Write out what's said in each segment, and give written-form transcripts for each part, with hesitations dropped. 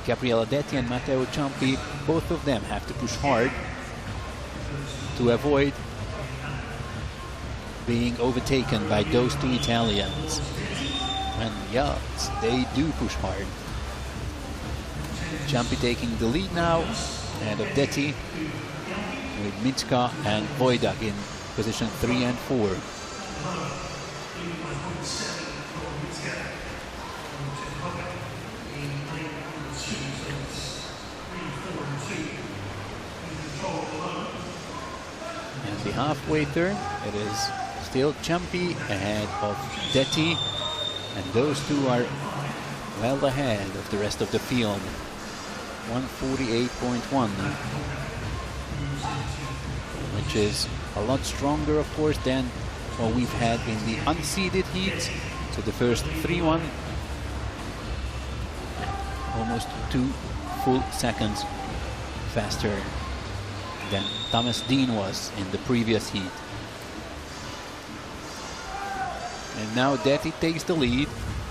Gabriele Detti and Matteo Ciampi, both of them have to push hard to avoid being overtaken by those two Italians. And yeah, they do push hard. Ciampi taking the lead now, ahead of Detti, with Mitska and Wojdak in position 3 and 4. And the halfway turn, it is still Ciampi ahead of Detti, and those two are well ahead of the rest of the field. 148.1, which is a lot stronger, of course, than what we've had in the unseeded heats. So the first 3-1, almost 2 full seconds faster than Thomas Dean was in the previous heat. And now Detti takes the lead,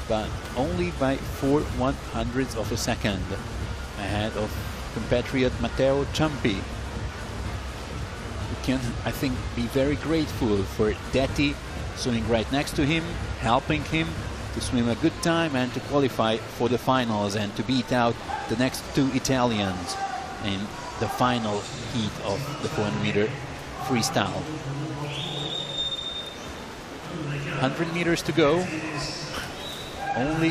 but only by 4/100ths of a second ahead of compatriot Matteo Ciampi. We can, I think, be very grateful for Detti swimming right next to him, helping him to swim a good time and to qualify for the finals and to beat out the next two Italians in the final heat of the 400-meter freestyle. 100 meters to go. Only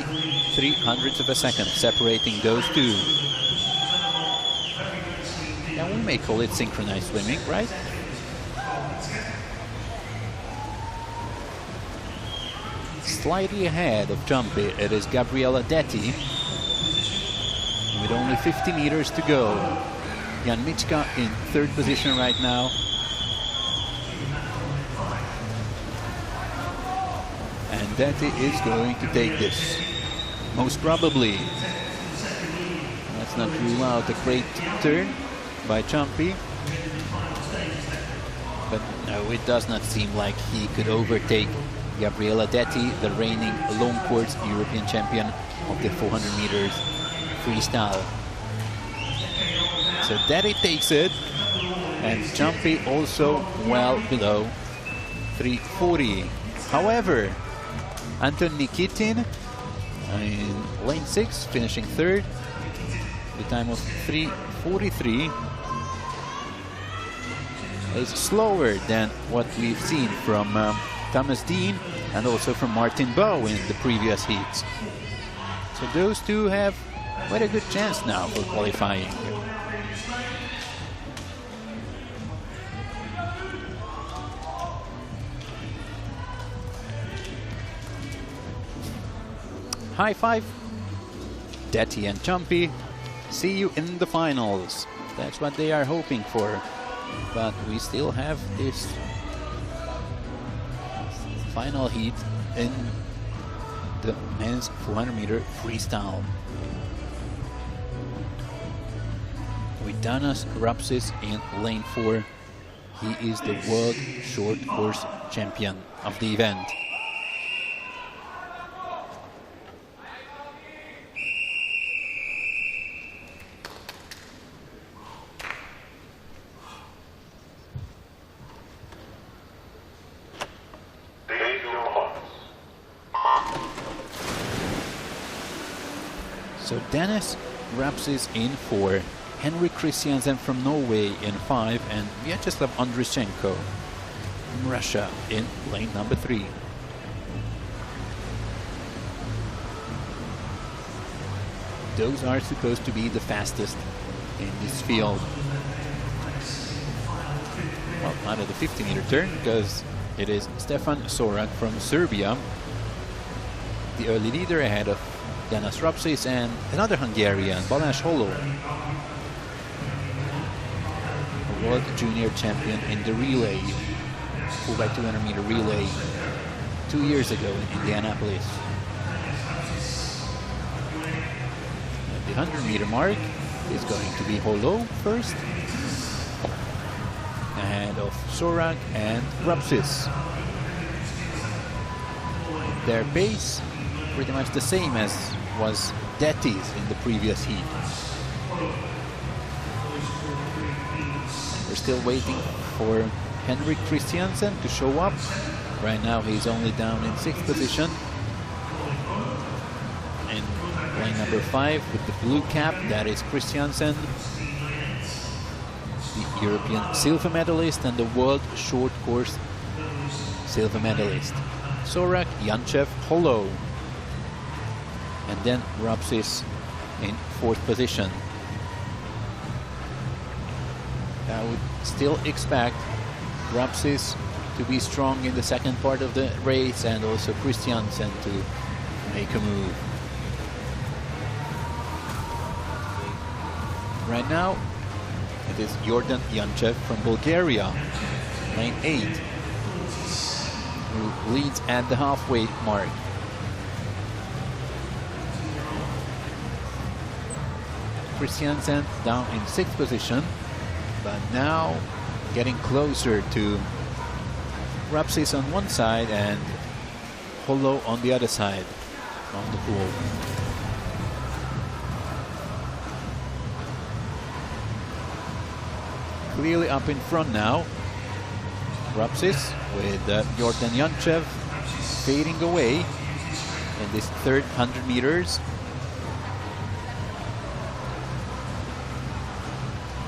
300ths of a second separating those two. Yeah, we may call it synchronized swimming, right? Slightly ahead of Ciampi, it is Gabriele Detti, with only 50 meters to go. Jan Mitska in third position right now. And Detti is going to take this, most probably. Let's not rule out a great turn by Ciampi. But no, it does not seem like he could overtake Gabriele Detti, the reigning long course European champion of the 400 meters freestyle. So Detti takes it, and Ciampi also well below 3:40. However, Anton Nikitin in lane 6, finishing third, the time of 3:43, is slower than what we've seen from Thomas Dean and also from Martin Bowe in the previous heats. So those two have quite a good chance now for qualifying. High five, Detti and Ciampi. See you in the finals. That's what they are hoping for. But we still have this final heat in the men's 400-meter freestyle. With Danas Rapsis in lane 4. He is the world short course champion of the event. So Danas Rapsis in 4, Henrik Christiansen from Norway in 5, and Vyacheslav Andryshenko from Russia in lane number 3. Those are supposed to be the fastest in this field. Well, not at the 50-meter turn, because it is Stefan Sorak from Serbia, the early leader ahead of Danas Rapsis and another Hungarian, Balázs Holló, a world junior champion in the relay, 4x200-meter relay, 2 years ago in Indianapolis. At the 100-meter mark is going to be Holló first, ahead of Sorak and Rapsis. Their pace pretty much the same as was Dettis in the previous heat. We're still waiting for Henrik Christiansen to show up. Right now he's only down in 6th position. In lane number 5 with the blue cap, that is Christiansen, the European silver medalist and the world short course silver medalist. Sorak, Yanchev, Holo. And then Rapsis in 4th position. I would still expect Rapsis to be strong in the second part of the race and also Christiansen to make a move. Right now it is Jordan Yanchev from Bulgaria, lane 8, who leads at the halfway mark. Christiansen down in 6th position, but now getting closer to Rapsis on one side and Holo on the other side of the pool. Clearly up in front now. Rapsis with Jordan Yanchev fading away in this third 100 meters.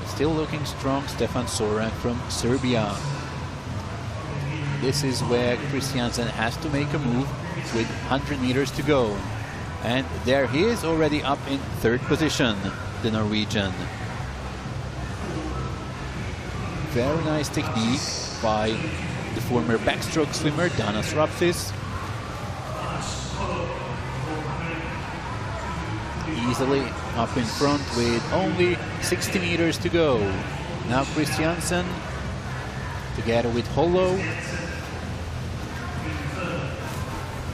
Still looking strong, Stefan Sorak from Serbia. This is where Christiansen has to make a move with 100 meters to go. And there he is already up in 3rd position, the Norwegian. Very nice technique by the former backstroke swimmer Danas Rapsis. Easily up in front with only 60 meters to go. Now Christiansen together with Holo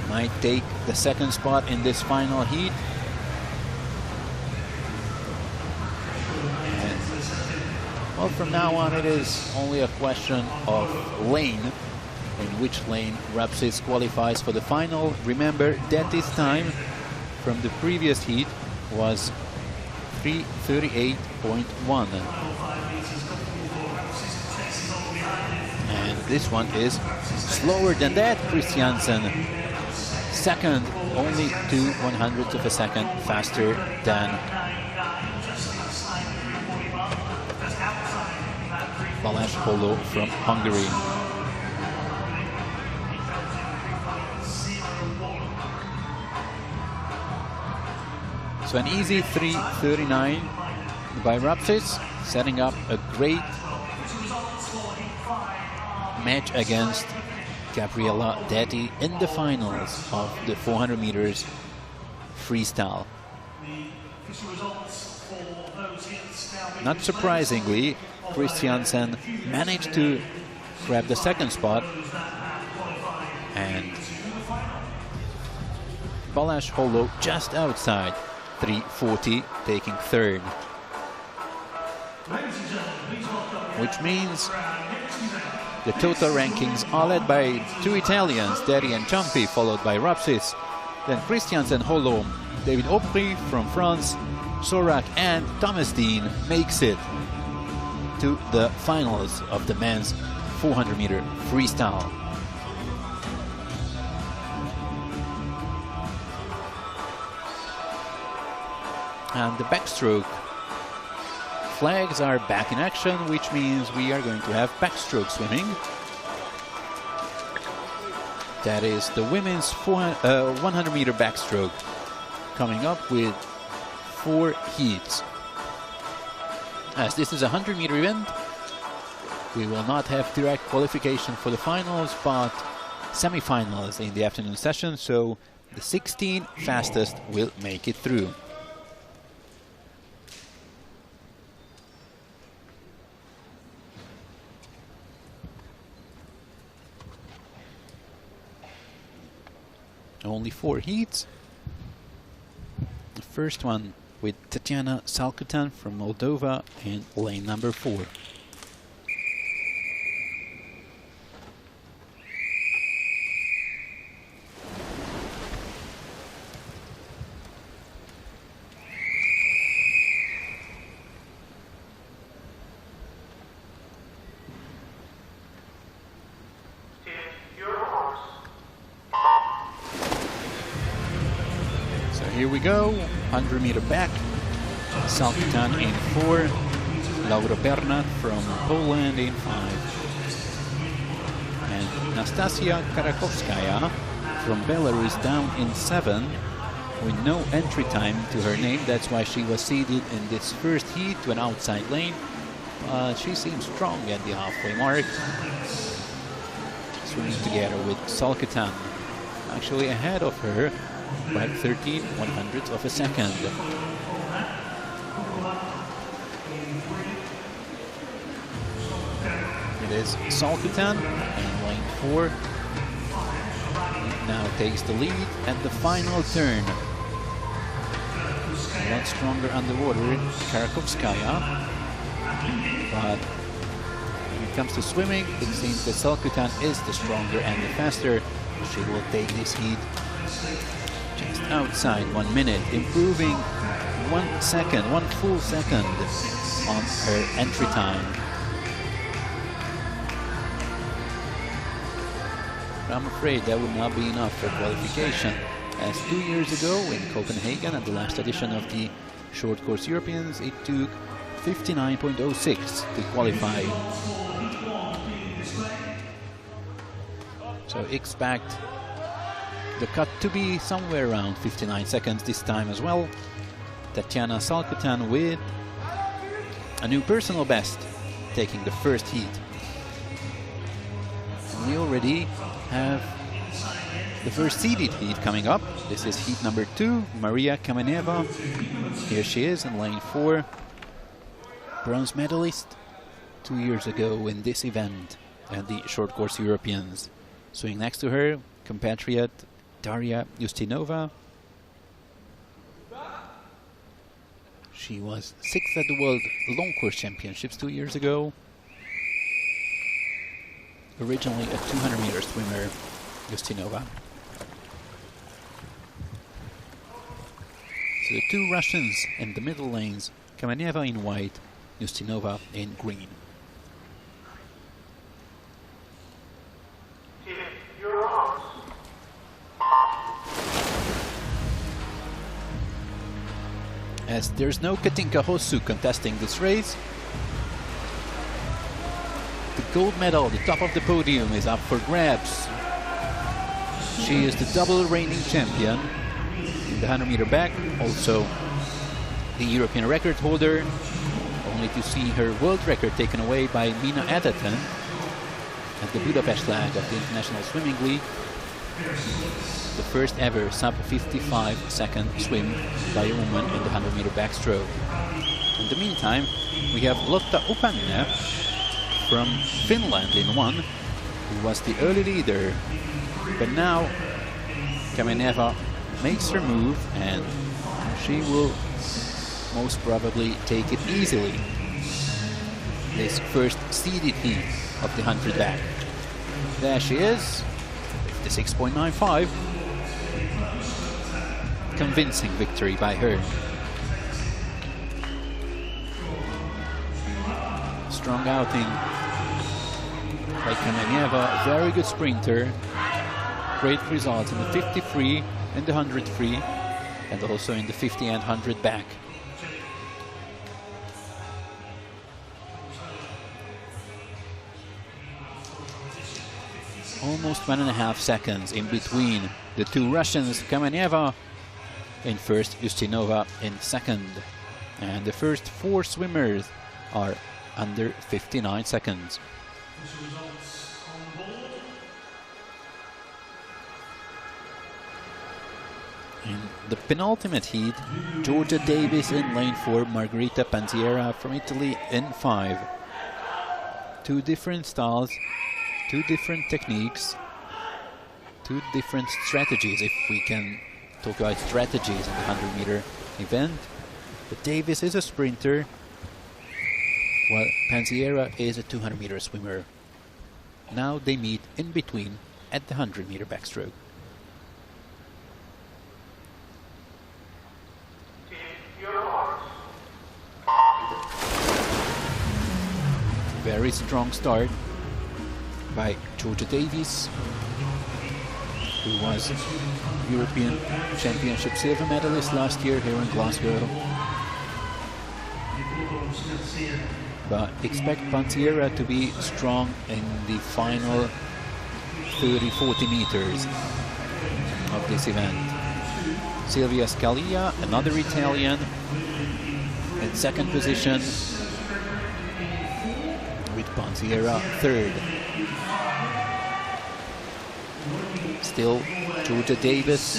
might take the 2nd spot in this final heat. And, well, from now on it is only a question of lane, in which lane Rapsis qualifies for the final. Remember, Detti's time from the previous heat was 3:38.1, and this one is slower than that. Christiansen second, only 2/100ths of a second faster than Balázs Holo from Hungary. So an easy 3:39 by Rapsis, setting up a great match against Gabriela Detti in the finals of the 400 meters freestyle. Not surprisingly, Christiansen managed to grab the 2nd spot, and Balázs Holo just outside, 3:40, taking 3rd. Which means the total rankings are led by 2 Italians, Detti and Ciampi, followed by Rapsis, then Christiansen, Holo, David Aubry from France, Sorak and Thomas Dean makes it to the finals of the men's 400 meter freestyle. And the backstroke flags are back in action, which means we are going to have backstroke swimming. That is the women's 100 meter backstroke, coming up with 4 heats. As this is a 100 meter event, we will not have direct qualification for the finals, but semi-finals in the afternoon session, so the 16 fastest will make it through. Only 4 heats. The first one with Tatiana Salkutan from Moldova in lane number 4. here we go. 100-meter back. Salkitan in 4. Laura Bernat from Poland in 5. And Nastasia Karakovskaya from Belarus down in 7 with no entry time to her name. That's why she was seeded in this first heat to an outside lane. She seems strong at the halfway mark. Swimming together with Salkitan, actually ahead of her by 13/100ths of a second. It is Salkitan in lane 4. Now takes the lead at the final turn. A lot stronger underwater, Karakovskaya. But when it comes to swimming, it seems that Salkitan is the stronger and the faster. She will take this heat just outside 1 minute, improving 1 second, 1 full second on her entry time. I'm afraid that would not be enough for qualification, as 2 years ago in Copenhagen at the last edition of the Short Course Europeans, it took 59.06 to qualify. So expect the cut to be somewhere around 59 seconds this time as well. Tatiana Salkitan with a new personal best, taking the first heat. We already have the first seeded heat coming up. This is heat number 2, Maria Kameneva. Here she is in lane 4. Bronze medalist 2 years ago in this event at the Short Course Europeans. Swimming next to her, compatriot Daria Ustinova. She was 6th at the World Long Course Championships 2 years ago. Originally a 200-meter swimmer, Ustinova. So the two Russians in the middle lanes, Kameneva in white, Ustinova in green. As there's no Katinka Hosszu contesting this race, the gold medal, the top of the podium, is up for grabs. She is the double reigning champion in the 100-meter back, also the European record holder, only to see her world record taken away by Mina Atherton at the Budapest flag of the International Swimming League. The first ever sub-55 second swim by a woman in the 100-meter backstroke. In the meantime, we have Lotta Upanne from Finland in 1, who was the early leader. But now Kameneva makes her move, and she will most probably take it easily. This first seeded heat of the 100 back. There she is, 56.95. Convincing victory by her. Strong outing by Kameneva, very good sprinter. Great results in the 50 and the 100 free, and also in the 50 and 100 back. Almost 1.5 seconds in between the two Russians, Kameneva in first, Ustinova in second. And the first 4 swimmers are under 59 seconds. In the penultimate heat, Georgia Davis in lane 4, Margherita Panziera from Italy in 5. 2 different styles, 2 different techniques, 2 different strategies, if we can talk about strategies in the 100-meter event. But Davis is a sprinter, while Panziera is a 200-meter swimmer. Now they meet in between at the 100-meter backstroke. Very strong start by Georgia Davis, who was European Championship silver medalist last year here in Glasgow. But expect Pansiera to be strong in the final 30-40 meters of this event. Silvia Scalia, another Italian, in second position, with Pansiera third. Still Georgia Davis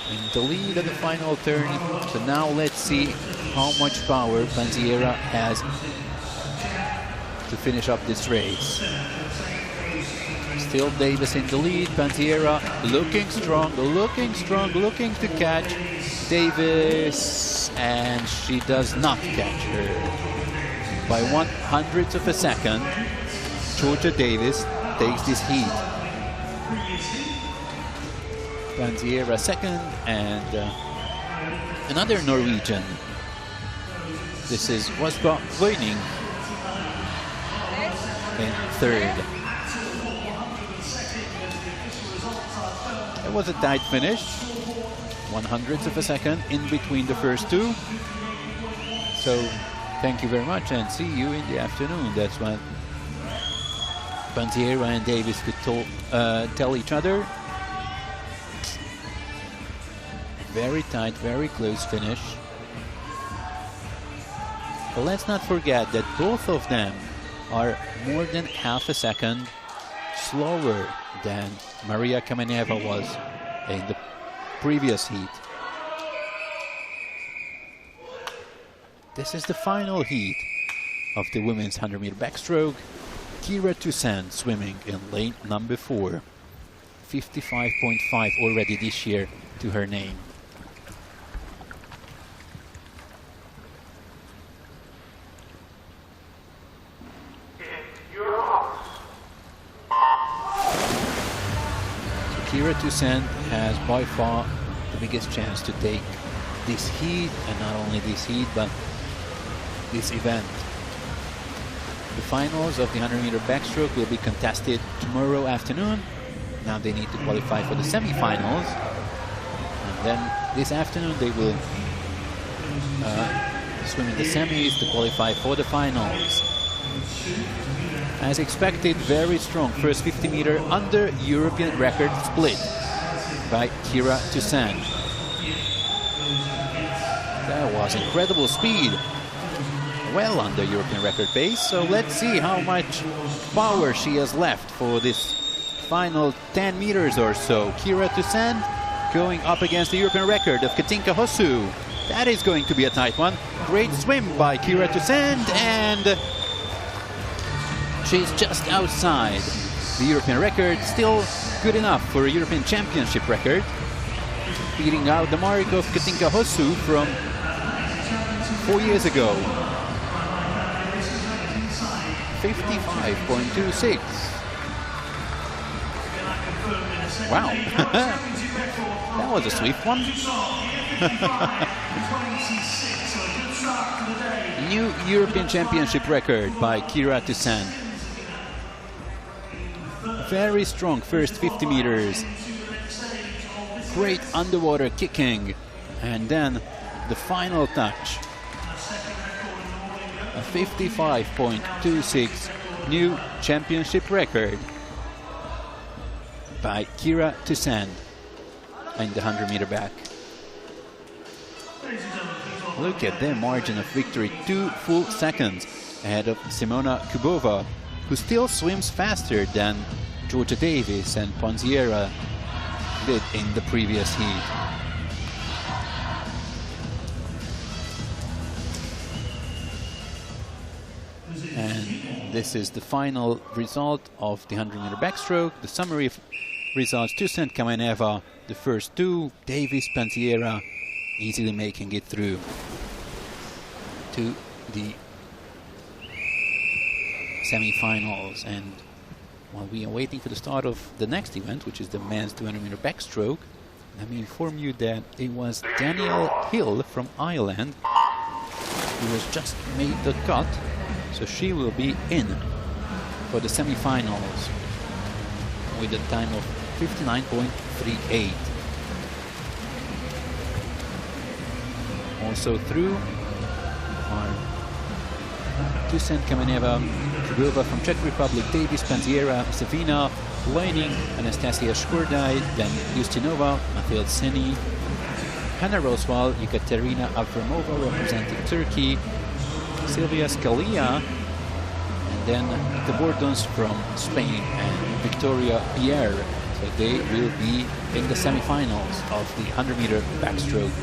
in the lead at the final turn. So now let's see how much power Pansiera has to finish up this race. Still Davis in the lead. Pansiera looking strong, looking to catch Davis, and she does not catch her. By 1/100th of a second, Georgia Davis takes this heat. Pansiera second, and another Norwegian. This is Wasba Wøyning in third. It was a tight finish, 1/100th of a second in between the first two. So thank you very much and see you in the afternoon. That's what Pansiera and Davis could tell each other. Very tight, very close finish. But let's not forget that both of them are more than half a second slower than Maria Kameneva was in the previous heat. This is the final heat of the women's 100-meter backstroke. Kira Toussaint swimming in lane number 4. 55.5 already this year to her name. Kira Toussaint has by far the biggest chance to take this heat, and not only this heat, but this event. The finals of the 100-meter backstroke will be contested tomorrow afternoon. Now they need to qualify for the semi-finals, and then this afternoon they will swim in the semis to qualify for the finals. As expected, very strong first 50-meter under European record split by Kira Toussaint. That was incredible speed, well under European record pace. So let's see how much power she has left for this final 10 meters or so. Kira Toussaint going up against the European record of Katinka Hosszu. That is going to be a tight one. Great swim by Kira Toussaint, and she's just outside the European record. Still good enough for a European Championship record, beating out the mark of Katinka Hosszu from 4 years ago. 55.26. Wow. That was a swift one. New European Championship record by Kira Toussaint. Very strong first 50 meters. Great underwater kicking. And then the final touch. A 55.26 new championship record by Kira Toussaint in the 100-meter back. Look at their margin of victory, 2 full seconds ahead of Simona Kubova, who still swims faster than Georgia Davis and Pansiera did in the previous heat. And this is the final result of the 100-meter backstroke. The summary of results: Toussaint, Kameneva, the first two, Davis, Pansiera easily making it through to the semi-finals. And while we are waiting for the start of the next event, which is the men's 200-meter backstroke, let me inform you that it was Danielle Hill from Ireland who has just made the cut, so she will be in for the semi-finals with a time of 59.38. Also through are Tusen, Kameneva, Krugova from Czech Republic, Davis, Panziera, Savina, Leining, Anastasia Shkurdai, then Justinova, Mathilde Seni, Hannah Roswal, Ekaterina Avramova representing Turkey, Silvia Scalia, and then the Bordons from Spain and Victoria Pierre. So they will be in the semi-finals of the 100-meter backstroke.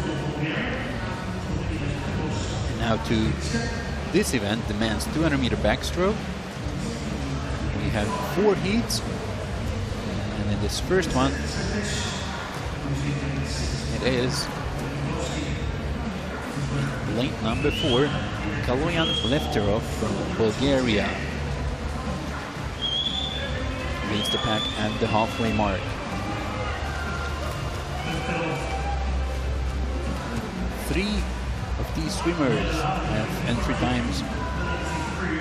And now to this event, the men's 200-meter backstroke. We have 4 heats, and in this first one, it is lane number 4, Kaloyan Lefterov from Bulgaria. Leads the pack at the halfway mark. Three of these swimmers have entry times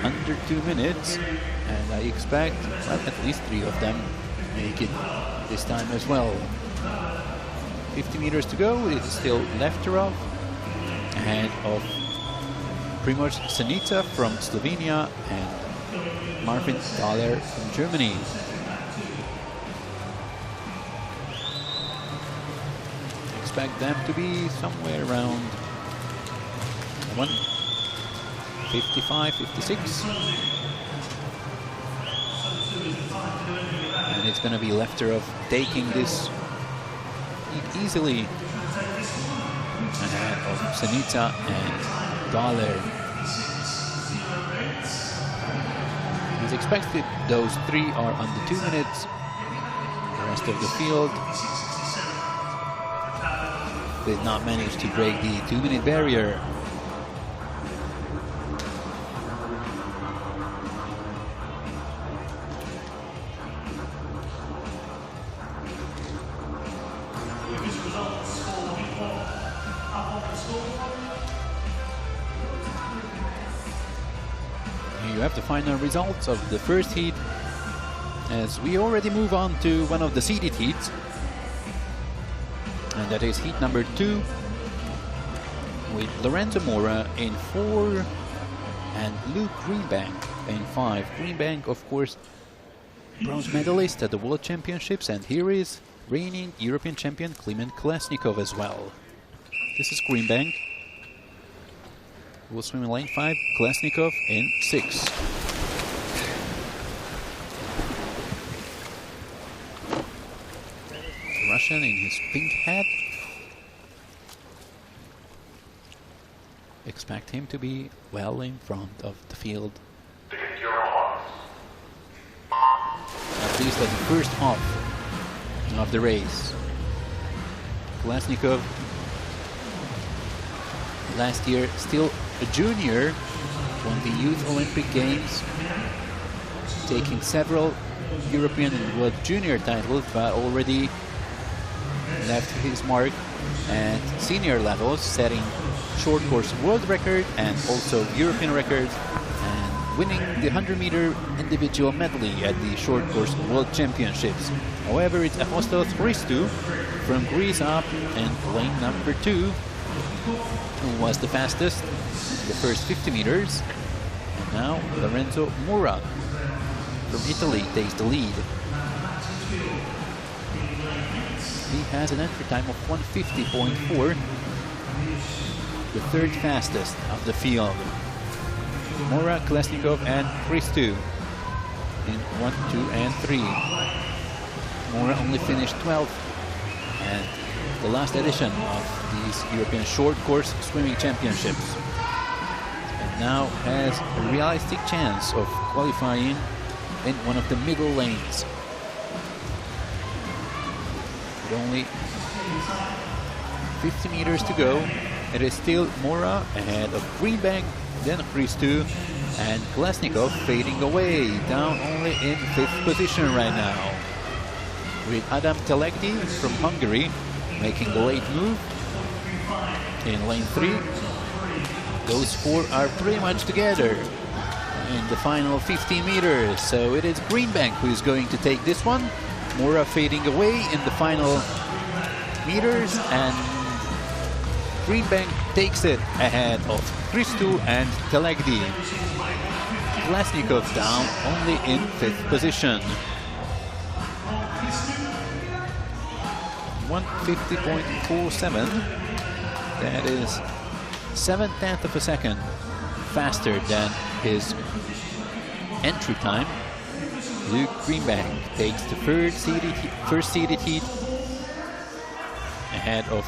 under 2 minutes, and I expect well, at least 3 of them make it this time as well. 50 meters to go. It is still Lefterov ahead of Primož Senica from Slovenia and Marvin Thaler from Germany. Expect them to be somewhere around 1:55, 56. And it's going to be Lefterov taking this easily ahead of Senica and Thaler. As expected, those 3 are under 2 minutes. The rest of the field did not manage to break the 2-minute barrier. Here you have the final results of the first heat, as we already move on to one of the seeded heats. And that is heat number 2 with Lorenzo Mora in 4 and Luke Greenbank in 5. Greenbank, of course, bronze medalist at the World Championships, and here is reigning European champion Klimen Kolesnikov as well. This is Greenbank. Will swim in lane 5, Kolesnikov in 6. Russian in his pink hat. Expect him to be well in front of the field. At least at the first half of the race. Kolesnikov, last year still a junior, won the Youth Olympic Games, taking several European and World Junior titles, but already left his mark at senior levels, setting short course world record and also European records, and winning the 100-meter individual medley at the short course world championships. However, it's Apostos Christou from Greece up in lane number 2, who was the fastest the first 50 meters. And now Lorenzo Mora from Italy takes the lead. He has an entry time of 1:50.4, the 3rd fastest of the field. Mora, Kolesnikov and Christou in 1, 2 and 3. Mora only finished 12th at the last edition of these European short course swimming championships, and now has a realistic chance of qualifying in one of the middle lanes. With only 50 meters to go, it is still Mora ahead of Greenbank, then Christou, and Kolesnikov fading away, down only in 5th position right now, with Adam Telegdi from Hungary making the late move in lane 3. Those 4 are pretty much together in the final 15 meters, so it is Greenbank who is going to take this one. Mora fading away in the final meters, and Greenbank takes it ahead of Christou and Telegdi. Kolesnikov down only in 5th position. 150.47. That is 7/10 of a second faster than his entry time. Luke Greenbank takes the first seeded heat ahead of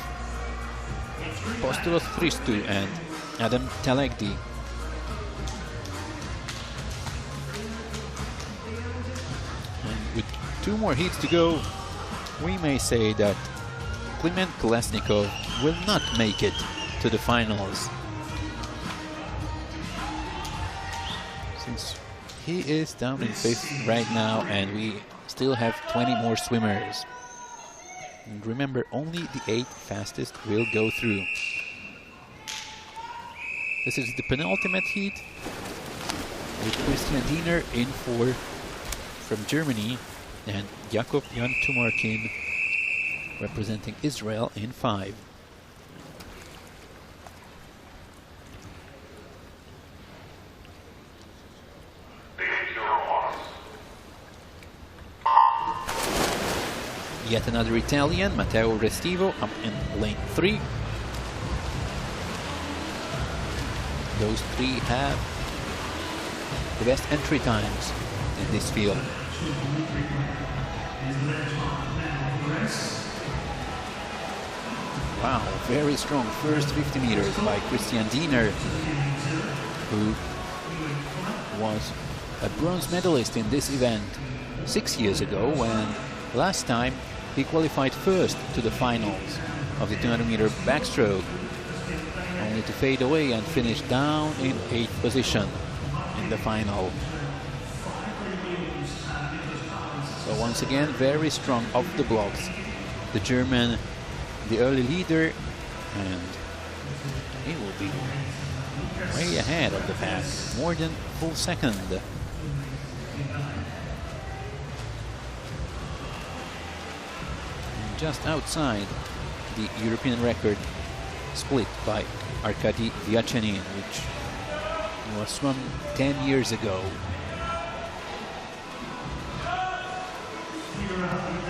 Apostolos Christou and Adam Telegdi. And with 2 more heats to go, we may say that Kliment Kolesnikov will not make it to the finals, since he is down in 5th right now and we still have 20 more swimmers. And remember, only the 8 fastest will go through. This is the penultimate heat with Christian Diener in 4 from Germany and Jakob Jan Tumarkin representing Israel in 5. Yet another Italian, Matteo Restivo, up in lane 3. Those 3 have the best entry times in this field. Wow, very strong first 50 meters by Christian Diener, who was a bronze medalist in this event 6 years ago, when last time he qualified first to the finals of the 200-meter backstroke, only to fade away and finish down in 8th position in the final. So once again, very strong off the blocks. The German, the early leader, and he will be way ahead of the pack, more than a full second. Just outside the European record split by Arkady Vyachenin, which was swum 10 years ago.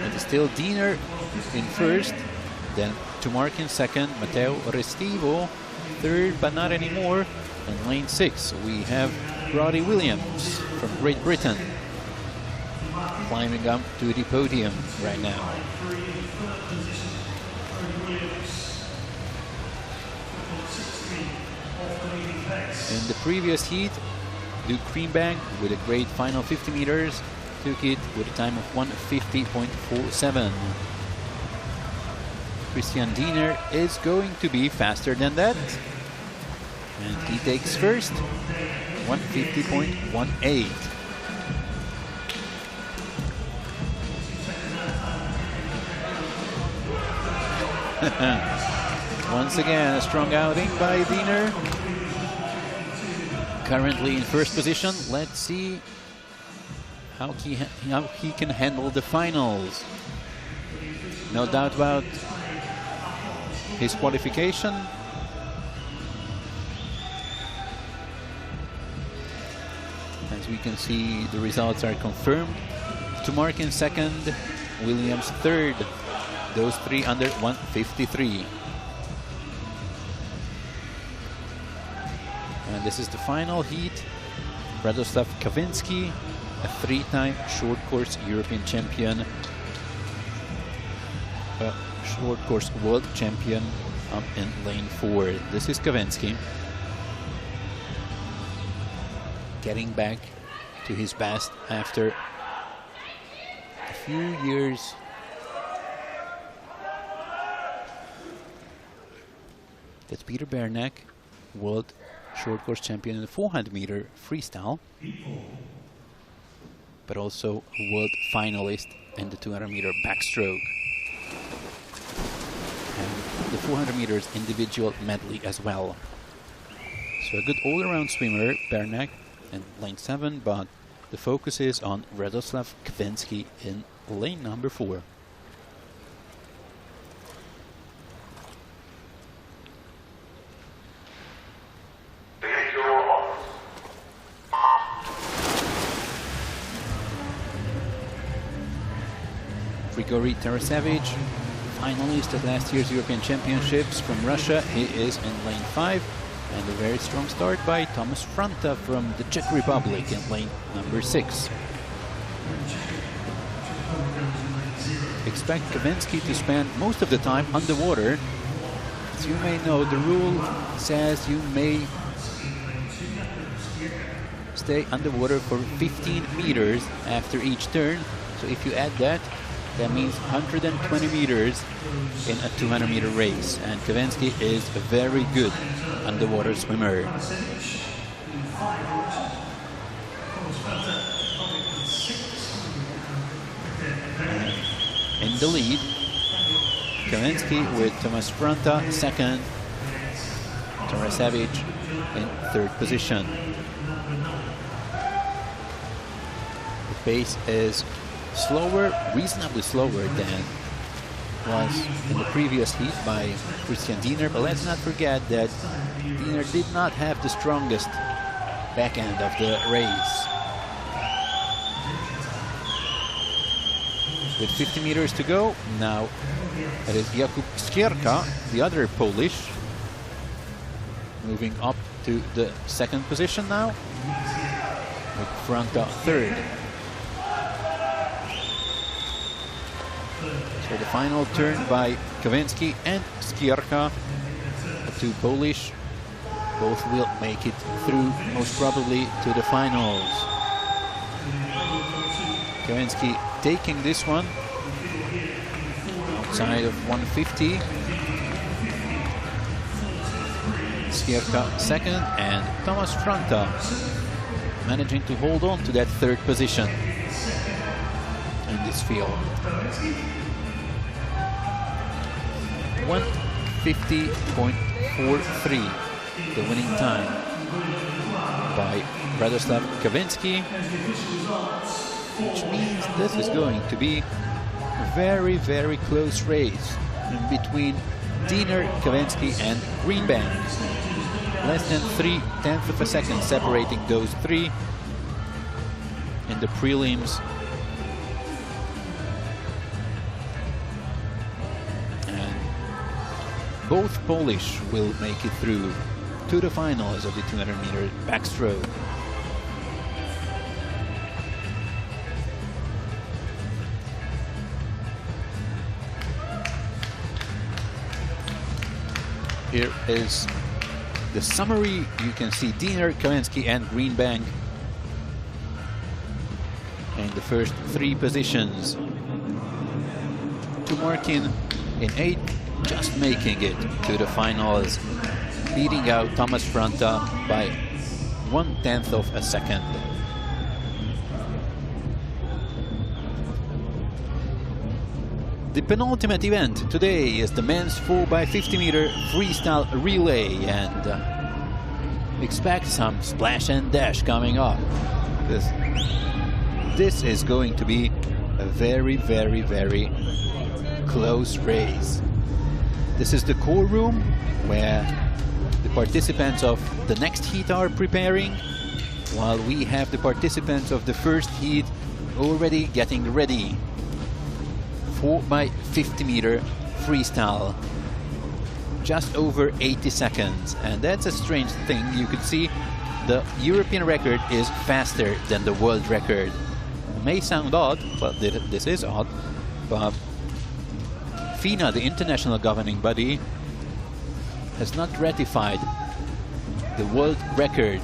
It is still Diener in 1st, then Tumarkin 2nd, Matteo Restivo 3rd, but not anymore. In lane 6 we have Roddy Williams from Great Britain climbing up to the podium right now. In the previous heat, Luke Greenbank, with a great final 50 meters, took it with a time of 150.47. Christian Diener is going to be faster than that, and he takes first, 150.18. Once again, a strong outing by Diener. Currently in 1st position. Let's see how he can handle the finals. No doubt about his qualification. As we can see, the results are confirmed. Tumarkin 2nd, Williams 3rd. Those 3 under 153. And this is the final heat. Radoslav Kavinsky, a 3-time short course European champion, a short course world champion, up in lane 4. This is Kavinsky, getting back to his best after a few years. That's Peter Bernack, world short course champion in the 400-meter freestyle, but also a world finalist in the 200-meter backstroke and the 400 meters individual medley as well. So a good all-around swimmer, Bernack, in lane 7, but the focus is on Radoslav Kavinsky in lane number 4. Grigori Tarasevic, finalist at last year's European Championships from Russia. He is in lane 5. And a very strong start by Thomas Franta from the Czech Republic in lane number 6. Expect Kavensky to spend most of the time underwater. As you may know, the rule says you may stay underwater for 15 meters after each turn. So if you add that, that means 120 meters in a 200-meter race. And Kavensky is a very good underwater swimmer. In the lead, Kavensky with Thomas Franta second, Tarasevic in third position. The pace is slower, reasonably slower than was in the previous heat by Christian Diener, but let's not forget that Diener did not have the strongest back end of the race. With 50 meters to go, now it is Jakub Skierka, the other Polish, moving up to the second position now, with Franta third. So the final turn by Kavensky and Skierka, the two Polish, both will make it through most probably to the finals. Kavensky taking this one outside of 150. Skierka second, and Thomas Franta managing to hold on to that third position in this field. 150.43, the winning time by Radoslav Kavensky, which means this is going to be a very, very close race in between Diener, Kavensky and Greenbank. Less than 3/10 of a second separating those three in the prelims. Both Polish will make it through to the finals of the 200-meter backstroke. Here is the summary. You can see Diener, Kavensky and Greenbank in the first three positions. Tumarkin in 8th, just making it to the finals, beating out Thomas Franta by 1/10 of a second. The penultimate event today is the men's 4x50-meter freestyle relay, and expect some splash and dash coming up. This is going to be a very, very, very close race. This is the core room where the participants of the next heat are preparing, while we have the participants of the first heat already getting ready. 4x50-meter freestyle, just over 80 seconds, and that's a strange thing. You could see the European record is faster than the world record. It may sound odd, but this is odd, but FINA, the international governing body, has not ratified the world record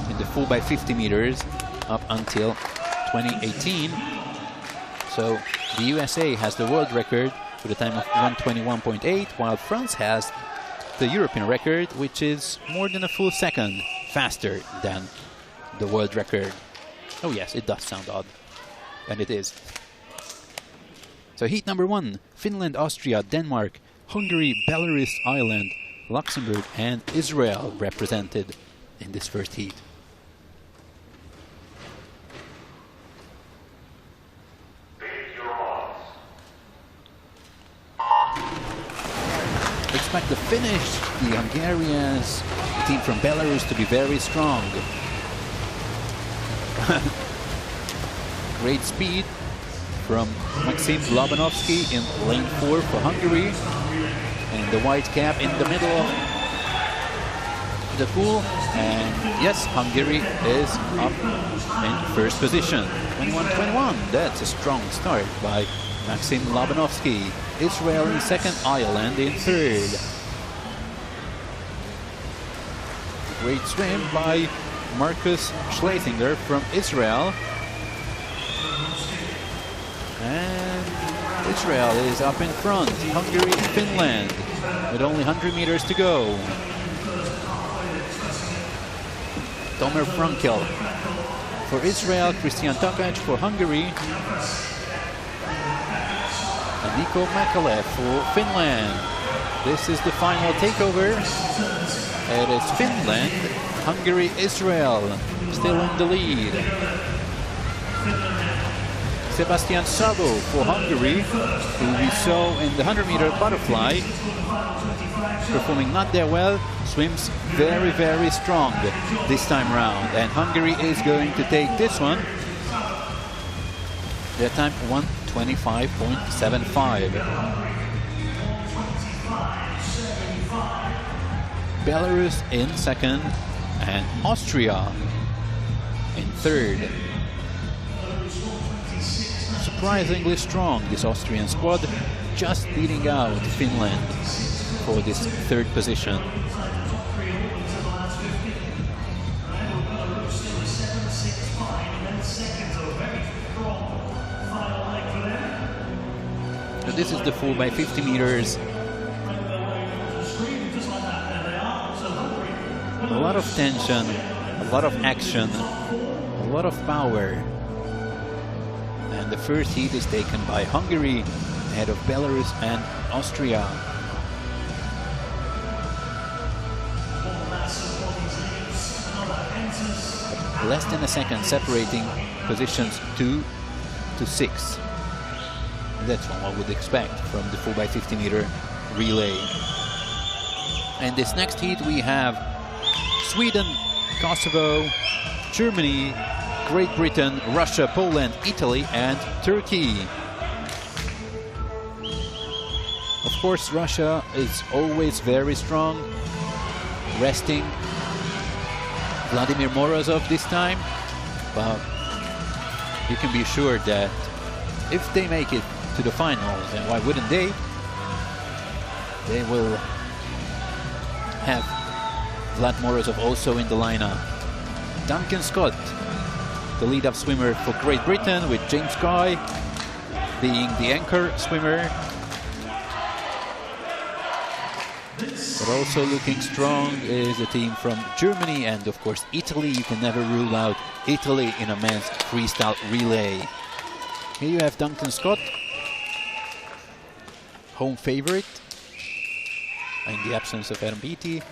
in the 4x50 meters up until 2018. So the USA has the world record with a time of 1:21.8, while France has the European record, which is more than a full second faster than the world record. Oh yes, it does sound odd, and it is. So heat number 1, Finland, Austria, Denmark, Hungary, Belarus, Ireland, Luxembourg and Israel represented in this first heat. Expect the Finnish, the Hungarians, the team from Belarus to be very strong. Great speed from Maxim Lobanovsky in lane 4 for Hungary. And the white cap in the middle of the pool. And yes, Hungary is up in first position. 21-21. That's a strong start by Maxim Lobanovsky. Israel in second, Ireland in third. Great swim by Marcus Schleisinger from Israel. And Israel is up in front. Hungary, Finland, with only 100 meters to go. Tomer Frankel for Israel, Christian Takac for Hungary, and Nico Mäkelä for Finland. This is the final takeover. It is Finland, Hungary, Israel, still in the lead. Sebastian Sabo for Hungary, who we saw in the 100-meter butterfly, performing not that well, swims very, very strong this time round. And Hungary is going to take this one. Their time 1:25.75. Belarus in second and Austria in third. Surprisingly strong, this Austrian squad, just beating out Finland for this third position. So this is the 4x50 meters. A lot of tension, a lot of action, a lot of power. And the first heat is taken by Hungary ahead of Belarus and Austria. Less than a second separating positions 2 to 6. That's what one would expect from the 4x50 meter relay. And this next heat we have Sweden, Kosovo, Germany, Great Britain, Russia, Poland, Italy and Turkey. Of course, Russia is always very strong, resting Vladimir Morozov this time, but you can be sure that if they make it to the finals, and why wouldn't they will have Vlad Morozov also in the lineup. Duncan Scott, the lead-up swimmer for Great Britain, with James Guy being the anchor swimmer. But also looking strong is a team from Germany and of course Italy. You can never rule out Italy in a men's freestyle relay. Here you have Duncan Scott, home favorite in the absence of Adam Beatty.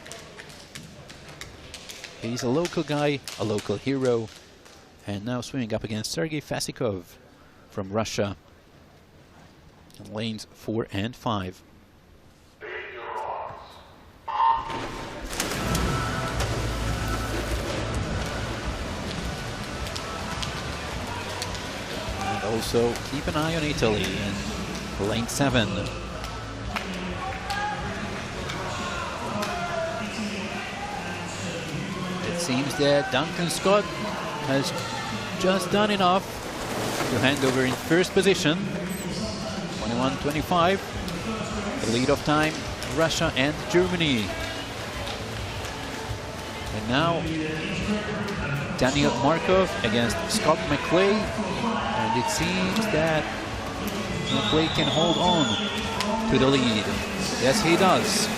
He's a local guy, a local hero, and now swimming up against Sergei Fasikov from Russia in lanes 4 and 5. And also keep an eye on Italy in lane 7. It seems that Duncan Scott has just done enough to hand over in first position. 21-25. The lead of time, Russia and Germany. And now Daniel Markov against Scott McClay. And it seems that McClay can hold on to the lead. Yes, he does.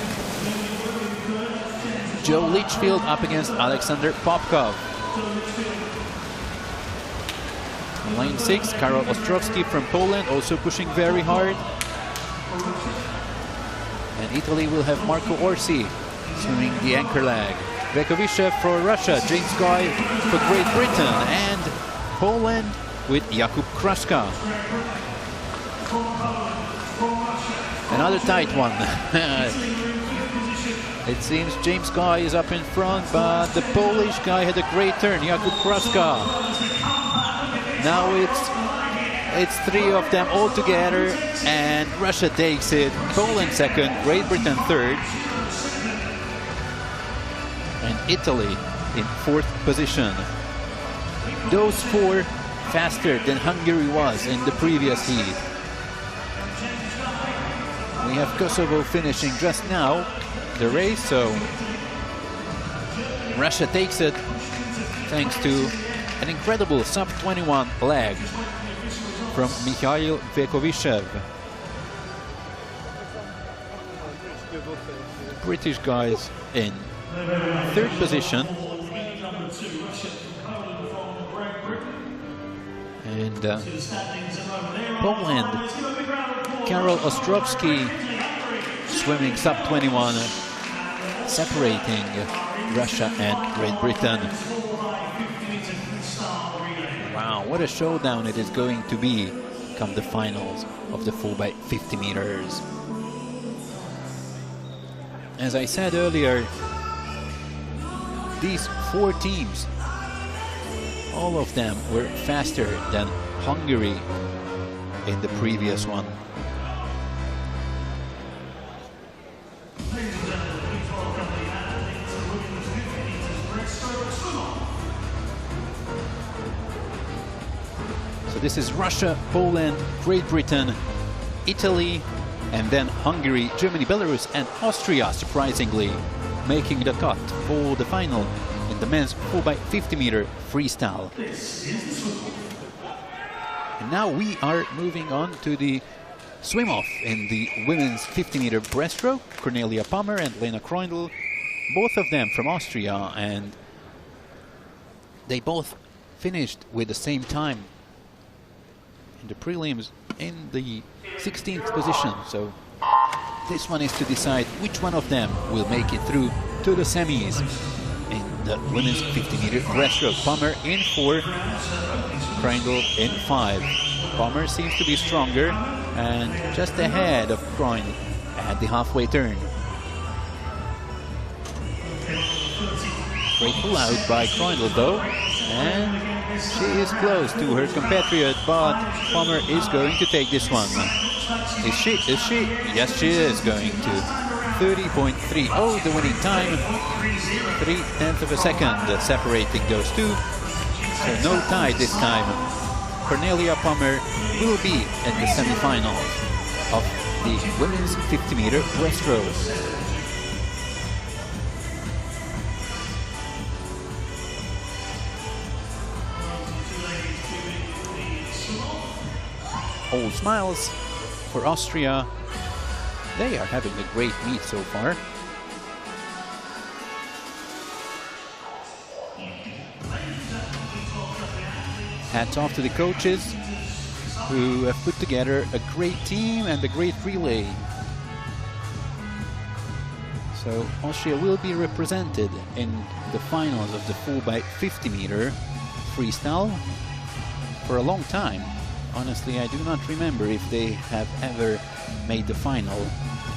Joe Litchfield up against Alexander Popkov. In lane 6, Karol Ostrowski from Poland, also pushing very hard. And Italy will have Marco Orsi swimming the anchor leg. Vekovicev for Russia, James Guy for Great Britain, and Poland with Jakub Kraska. Another tight one. It seems James Guy is up in front, but the Polish guy had a great turn, Jakub Kraska. Now it's It's three of them all together, and Russia takes it. Poland second, Great Britain third, and Italy in fourth position. Those four faster than Hungary was in the previous heat. We have Kosovo finishing just now the race, so Russia takes it thanks to an incredible sub-21 leg from Mikhail Vekovichev. British guys in third position. And Poland, Karol Ostrowski swimming sub-21, separating Russia and Great Britain. Wow, what a showdown it is going to be come the finals of the 4x50 meters. As I said earlier, these four teams, all of them were faster than Hungary in the previous one. So this is Russia, Poland, Great Britain, Italy, and then Hungary, Germany, Belarus, and Austria, surprisingly, making the cut for the final in the men's 4x50 meter freestyle. And now we are moving on to the swim-off in the women's 50 meter breaststroke. Cornelia Pommer and Lena Kreundl, both of them from Austria, and they both finished with the same time in the prelims in the 16th position. So this one is to decide which one of them will make it through to the semis in the women's 50 meter breaststroke. Pommer in 4, Kreundl in 5. Pommer seems to be stronger and just ahead of Kreundl at the halfway turn. Great pull out by Kreundl though, and she is close to her compatriot, but Pommer is going to take this one. Is she? Is she? Yes, she is going to. 30.30, the winning time. 0.3 of a second separating those two. So no tie this time. Cornelia Pommer will be in the semi-finals of the women's 50 meter breaststroke. All smiles for Austria. They are having a great meet so far. Hats off to the coaches who have put together a great team and a great relay. So Austria will be represented in the finals of the 4x50 meter freestyle for a long time. Honestly, I do not remember if they have ever made the final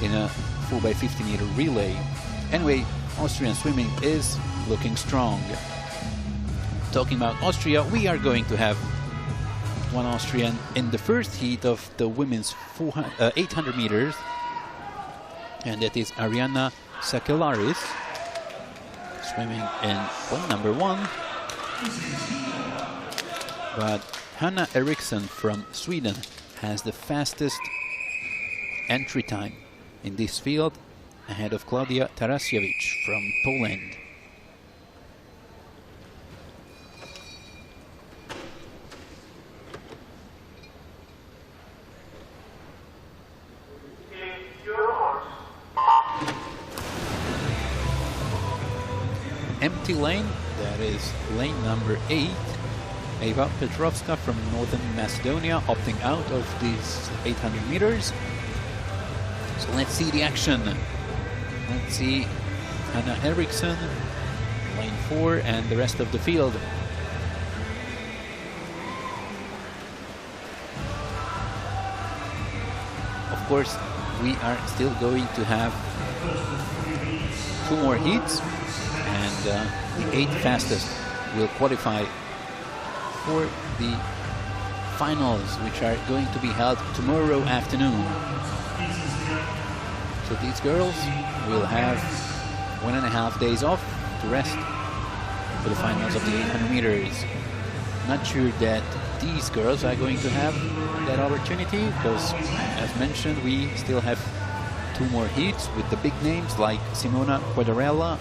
in a 4x50 meter relay. Anyway, Austrian swimming is looking strong. Talking about Austria, we are going to have one Austrian in the first heat of the women's 800 meters, and that is Arianna Sakelaris, swimming in number 1. But Hanna Eriksson from Sweden has the fastest entry time in this field, ahead of Klaudia Tarasiewicz from Poland. Empty lane, that is lane number 8. Eva Petrovska from Northern Macedonia opting out of these 800 meters. So let's see the action. Let's see Hanna Eriksson, lane 4, and the rest of the field. Of course, we are still going to have 2 more heats, and the 8 fastest will qualify for the finals, which are going to be held tomorrow afternoon. So these girls will have 1.5 days off to rest for the finals of the 800 meters. Not sure that these girls are going to have that opportunity because, as mentioned, we still have 2 more heats with the big names like Simona Quadarella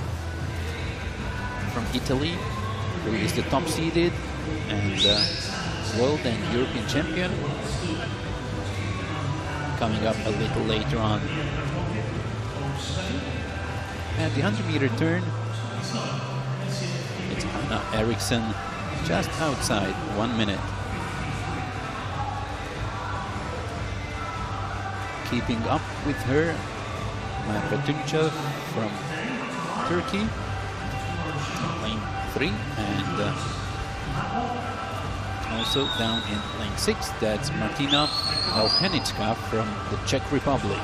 from Italy, who is the top seeded and world and European champion, coming up a little later on. At the 100-meter turn, it's Anna Eriksson just outside 1 minute. Keeping up with her, Merve Tuncel from Turkey, lane 3, and also down in lane 6, that's Martina Alhenicka from the Czech Republic.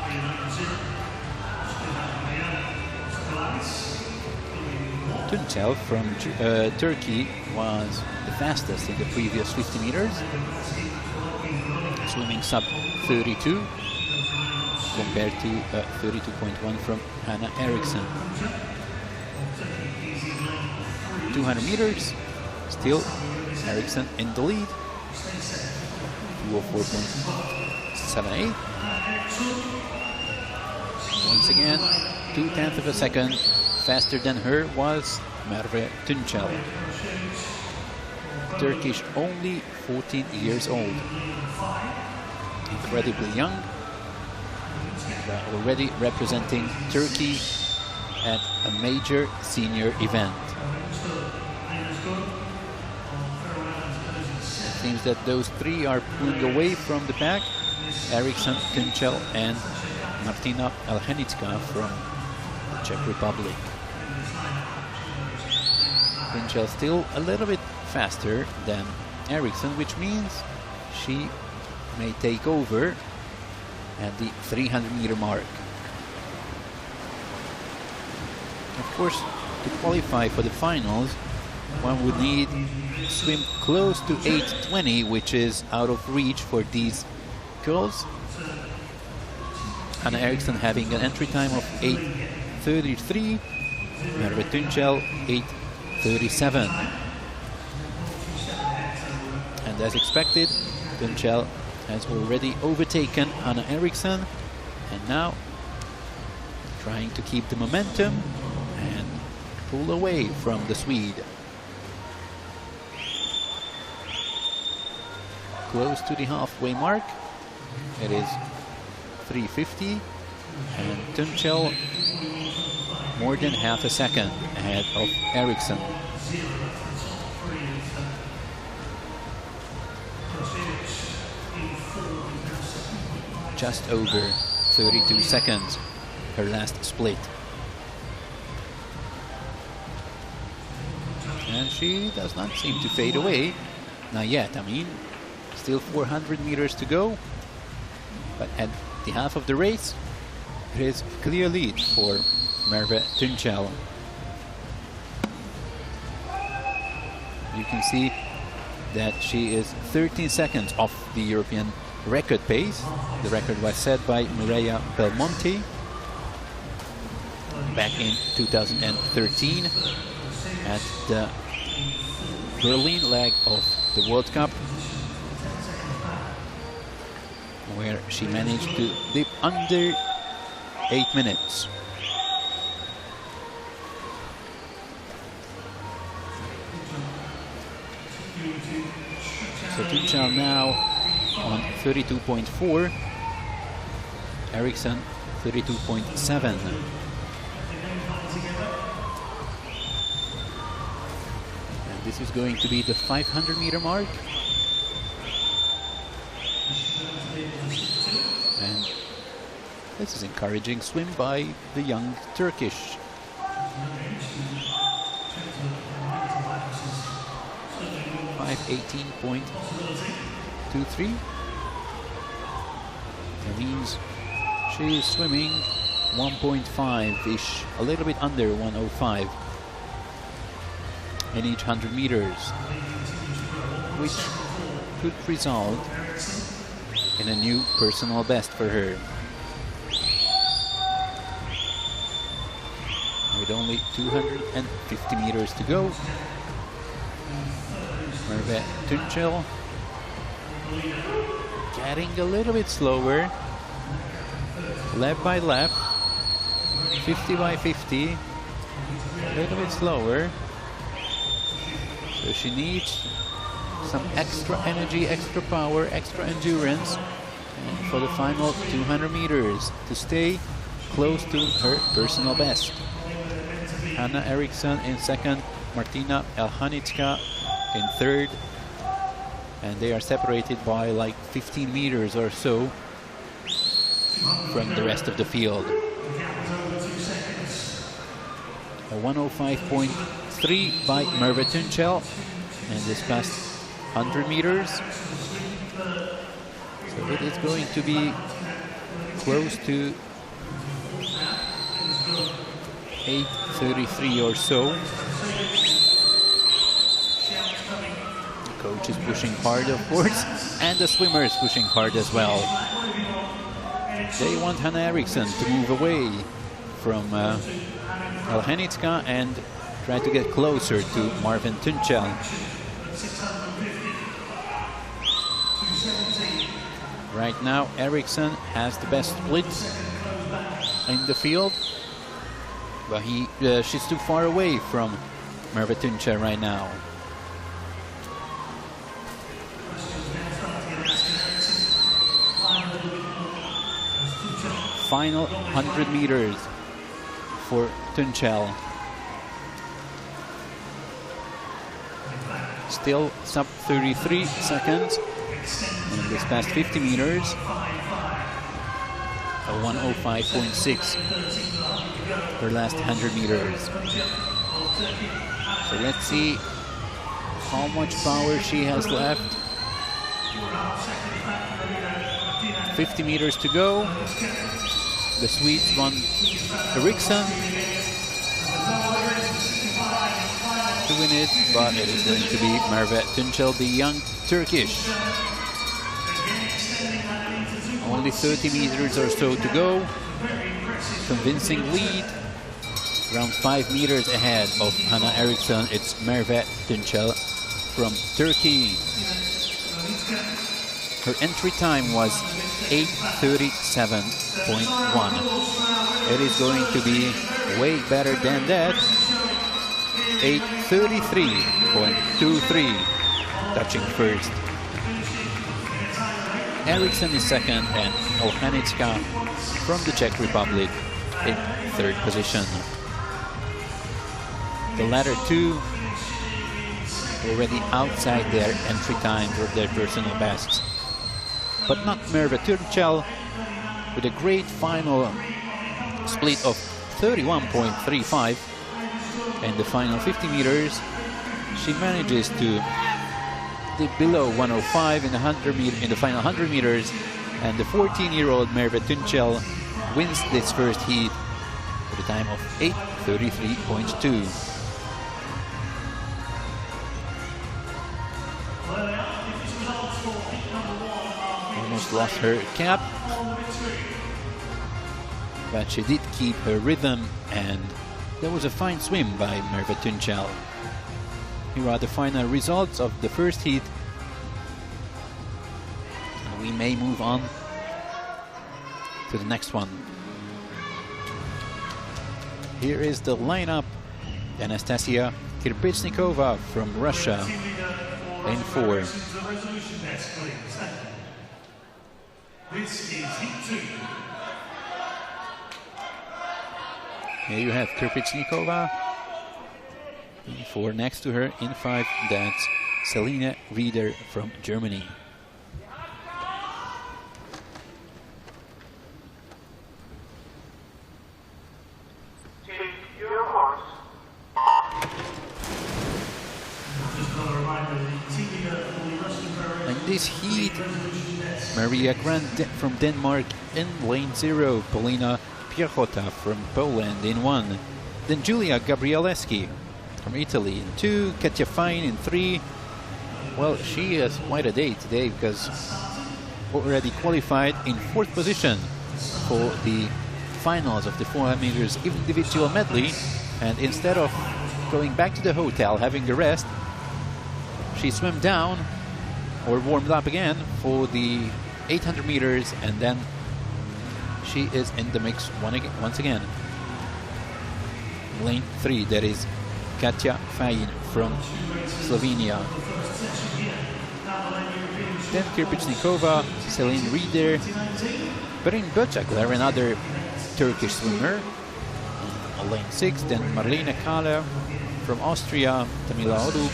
Tuncel from Turkey was the fastest in the previous 50 meters, swimming sub 32 compared to 32.1 from Anna Eriksson. 200 meters, still Eriksson in the lead, 204.78. Once again, 0.2 of a second faster than her was Merve Tuncel. Turkish, only 14 years old. Incredibly young, but already representing Turkey at a major senior event. It seems that those 3 are pulling away from the pack: Eriksson, Tuncel, and Martina Alhenicka from the Czech Republic. Tuncel still a little bit faster than Eriksson, which means she may take over at the 300-meter mark. Of course, to qualify for the finals, one would need to swim close to 8:20, which is out of reach for these girls. Anna Eriksson having an entry time of 8:33, Merve Tuncel 8:37. And as expected, Tuncel has already overtaken Anna Eriksson, and now trying to keep the momentum and pull away from the Swede. Close to the halfway mark. It is 3:50, and Tuncel more than half a second ahead of Eriksson. Just over 32 seconds, her last split. And she does not seem to fade away. Not yet, I mean, still 400 meters to go. But at the half of the race, it is a clear lead for Merve Tuncel. You can see that she is 13 seconds off the European record pace. The record was set by Mireia Belmonte back in 2013 at the Berlin leg of the World Cup, where she managed to dip under 8 minutes. So Tuncel now on 32.4, Eriksson 32.7. And this is going to be the 500-meter mark. And this is encouraging swim by the young Turkish. .23. That means she is swimming 1.5-ish, a little bit under 1:05 in each 100 meters, which could result in a new personal best for her. With only 250 meters to go, Merve Tuncel getting a little bit slower, lap by lap, 50 by 50, a little bit slower. So she needs some extra energy, extra power, extra endurance for the final 200 meters to stay close to her personal best. Hanna Eriksson in second, Martina Elhanitska in third, and they are separated by like 15 meters or so from the rest of the field. A 105.3 by Merve Tuncel in this past 100 meters. So it is going to be close to 8:33 or so. The coach is pushing hard, of course, and the swimmer is pushing hard as well. They want Hanna Eriksson to move away from Elhanitska and try to get closer to Merve Tuncel. Right now, Eriksson has the best split in the field, but she's too far away from Merve Tuncel right now. Final 100 meters for Tuncel. Still sub 33 seconds in this past 50 meters. A 105.6 her last 100 meters. So let's see how much power she has left. 50 meters to go. The Swedes won Eriksson to win it, but it is going to be Merve Tuncel, the young Turkish. Only 30 meters or so to go. Convincing lead. Around 5 meters ahead of Hanna Eriksson. It's Merve Tuncel from Turkey. Her entry time was 8:37.1. It is going to be way better than that. 8:33.23, touching first. Eriksson is second, and Elhanitska from the Czech Republic in third position. The latter two already outside their entry times or their personal bests. But not Merve Tuncel, with a great final split of 31.35 in the final 50 meters. She manages to dip below 105 in the final 100 meters, and the 14-year-old Merve Tuncel wins this first heat with a time of 8:33.2. Almost lost her cap, but she did keep her rhythm, and there was a fine swim by Merve Tuncel. Here are the final results of the first heat. And we may move on to the next one. Here is the lineup. Anastasia Kirpitsnikova from Russia in 4. This is heat 2. Here you have Kirpitsnikova in 4. Next to her in 5, that's Selina Rieder from Germany. In this heat, Maria Grant from Denmark in lane 0, Polina Piechota from Poland in 1, then Julia Gabrielewski from Italy in 2, Katja Fine in 3, Well, she has quite a day today because already qualified in 4th position for the finals of the 400 meters individual medley, and instead of going back to the hotel having a rest, she swam down or warmed up again for the 800 meters, and then she is in the mix once again. Lane 3, that is Katja Fajin from Slovenia. Then Kirpichnikova, Celine Rieder, Berin Böcekler, another Turkish swimmer, on lane 6. Then Marlene Kahler from Austria, Tamila Oduk,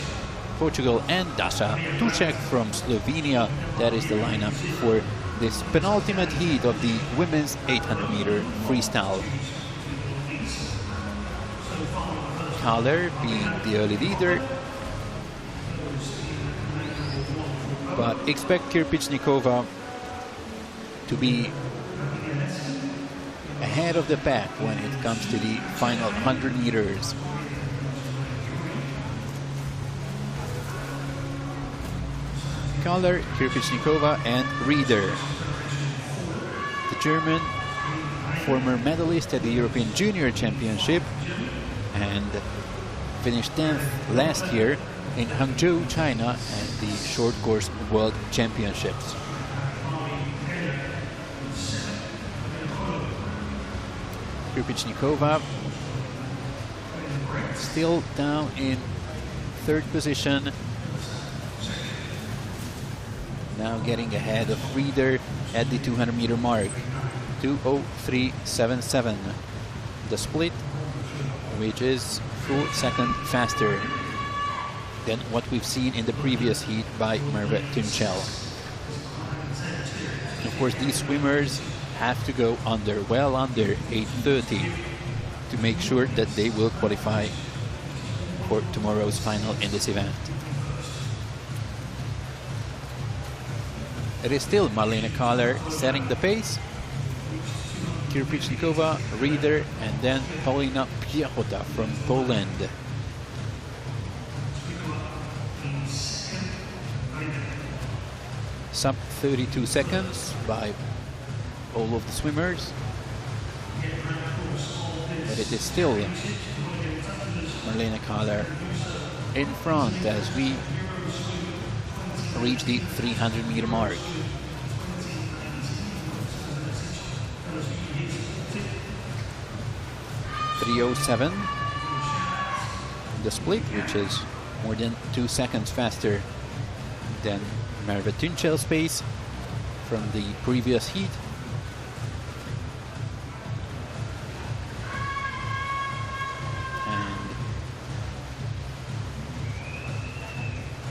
Portugal, and Dasha Tucek from Slovenia. That is the lineup for this penultimate heat of the women's 800 meter freestyle. Kahler being the early leader, but expect Kirpichnikova to be ahead of the pack when it comes to the final 100 meters. Kahler, Kirpichnikova, and Rieder. The German, former medalist at the European Junior Championship and finished 10th last year in Hangzhou, China, at the Short Course World Championships. Kirpichnikova still down in 3rd position. Now getting ahead of Rieder at the 200 meter mark. 2:03.77. The split, which is full second faster than what we've seen in the previous heat by Merve Tunçel. Of course, these swimmers have to go under, well under 8:30 to make sure that they will qualify for tomorrow's final in this event. It is still Marlene Kahler setting the pace. Kirpichnikova, Rieder, and then Paulina Piechota from Poland. Sub 32 seconds by all of the swimmers. But it is still Marlene Kahler in front as we reach the 300 meter mark. .307 the split, which is more than 2 seconds faster than Merve Tunçel's pace from the previous heat. And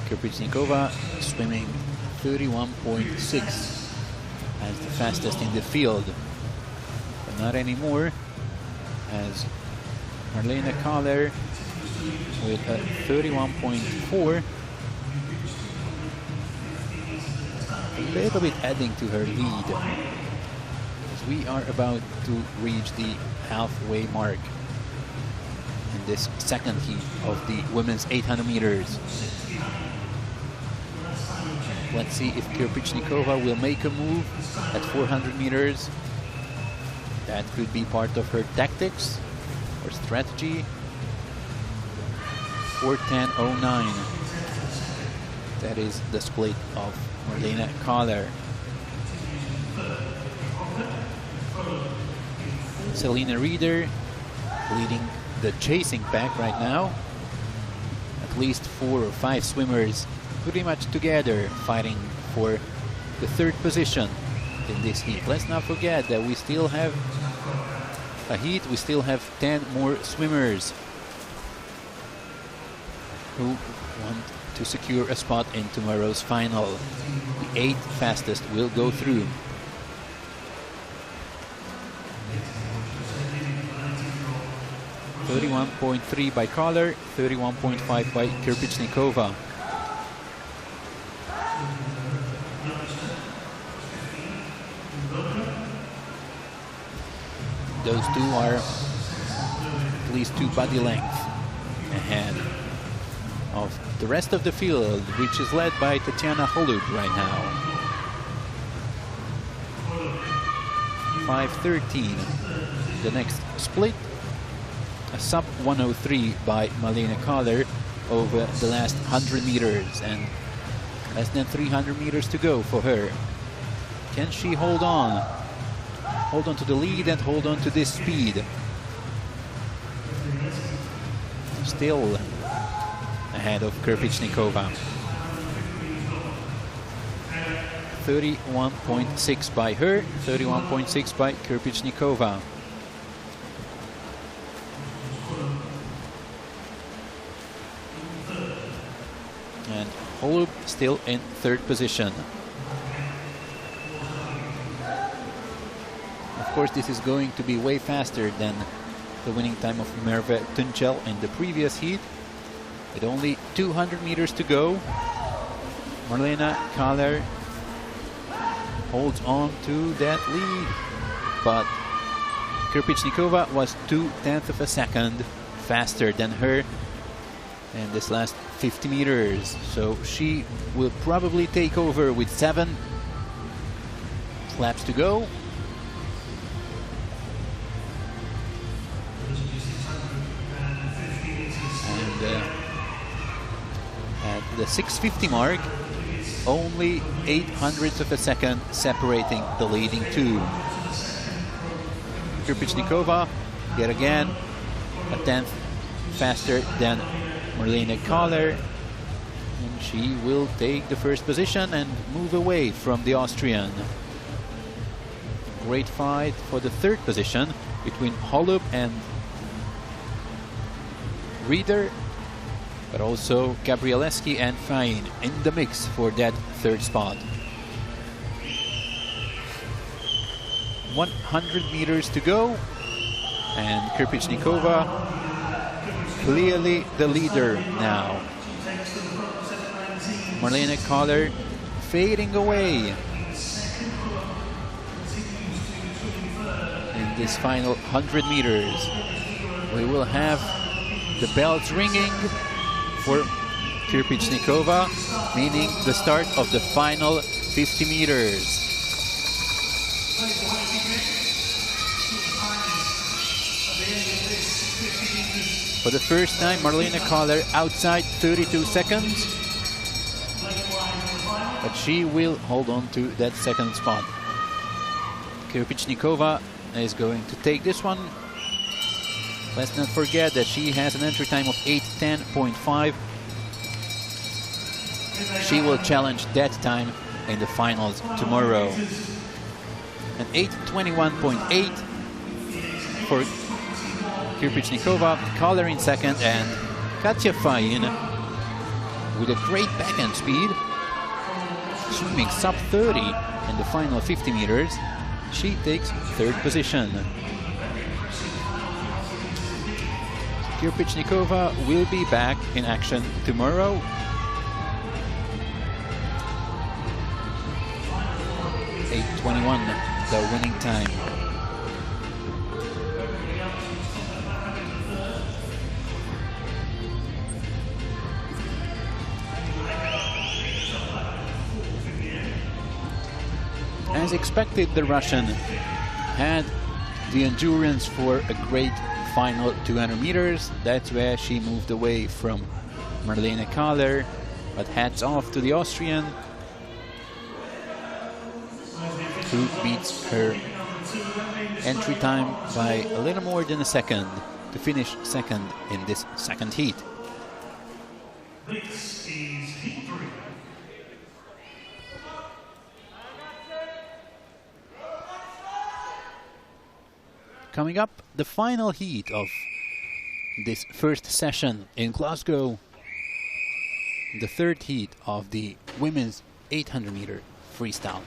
Kirpichnikova swimming 31.6 as the fastest in the field, but not anymore, as Marlene Kahler with a 31.4, a little bit adding to her lead, as we are about to reach the halfway mark in this second heat of the women's 800 meters. Let's see if Kirpichnikova will make a move at 400 meters. That could be part of her tactics or strategy. 4:10.09. That is the split of Marlene Kahler. Celine Rieder leading the chasing pack right now. At least 4 or 5 swimmers pretty much together fighting for the 3rd position in this heat. Let's not forget that we still have a heat, we still have 10 more swimmers who want to secure a spot in tomorrow's final. The 8 fastest will go through. .31.3 by Kahler, 31.5 by Kirpichnikova. Those two are at least 2 body lengths ahead of the rest of the field, which is led by Tatiana Holub right now. 5:13. The next split, a sub 103 by Marlene Kaller over the last 100 meters, and less than 300 meters to go for her. Can she hold on? Hold on to the lead and hold on to this speed. Still ahead of Krpichnikova. 31.6 by her, 31.6 by Krpichnikova. And Holub still in third position. Of course, this is going to be way faster than the winning time of Merve Tuncel in the previous heat. With only 200 meters to go, Marlene Kaller holds on to that lead, but Krpichnikova was 0.2 of a second faster than her in this last 50 meters, so she will probably take over with 7 laps to go. And at the 6:50 mark, only 0.08 of a second separating the leading two. Krpichnikova, yet again, a 10th faster than Marlene Kaller, and she will take the first position and move away from the Austrian. Great fight for the third position between Holub and Rieder, but also Gabrielewski and Fine in the mix for that third spot. 100 meters to go, and Krpichnikova clearly the leader now. Marlene Kaller fading away in this final 100 meters. We will have the bells ringing for Krpichnikova, meaning the start of the final 50 meters. For the first time, Marlene Kaller outside 32 seconds, but she will hold on to that second spot. Krpichnikova is going to take this one. Let's not forget that she has an entry time of 8:10.5. She will challenge that time in the finals tomorrow. And 8:21.8 for Krpichnikova, Kaller in second, and Katja Fine with a great backhand speed, swimming sub 30 in the final 50 meters. She takes third position. Krpichnikova will be back in action tomorrow. .821, the winning time. As expected, the Russian had the endurance for a great final 200 meters. That's where she moved away from Marlene Kaller, but hats off to the Austrian, who beats her entry time by a little more than a second to finish second in this second heat. This is heat 3. Coming up, the final heat of this first session in Glasgow, the third heat of the women's 800 meter freestyle.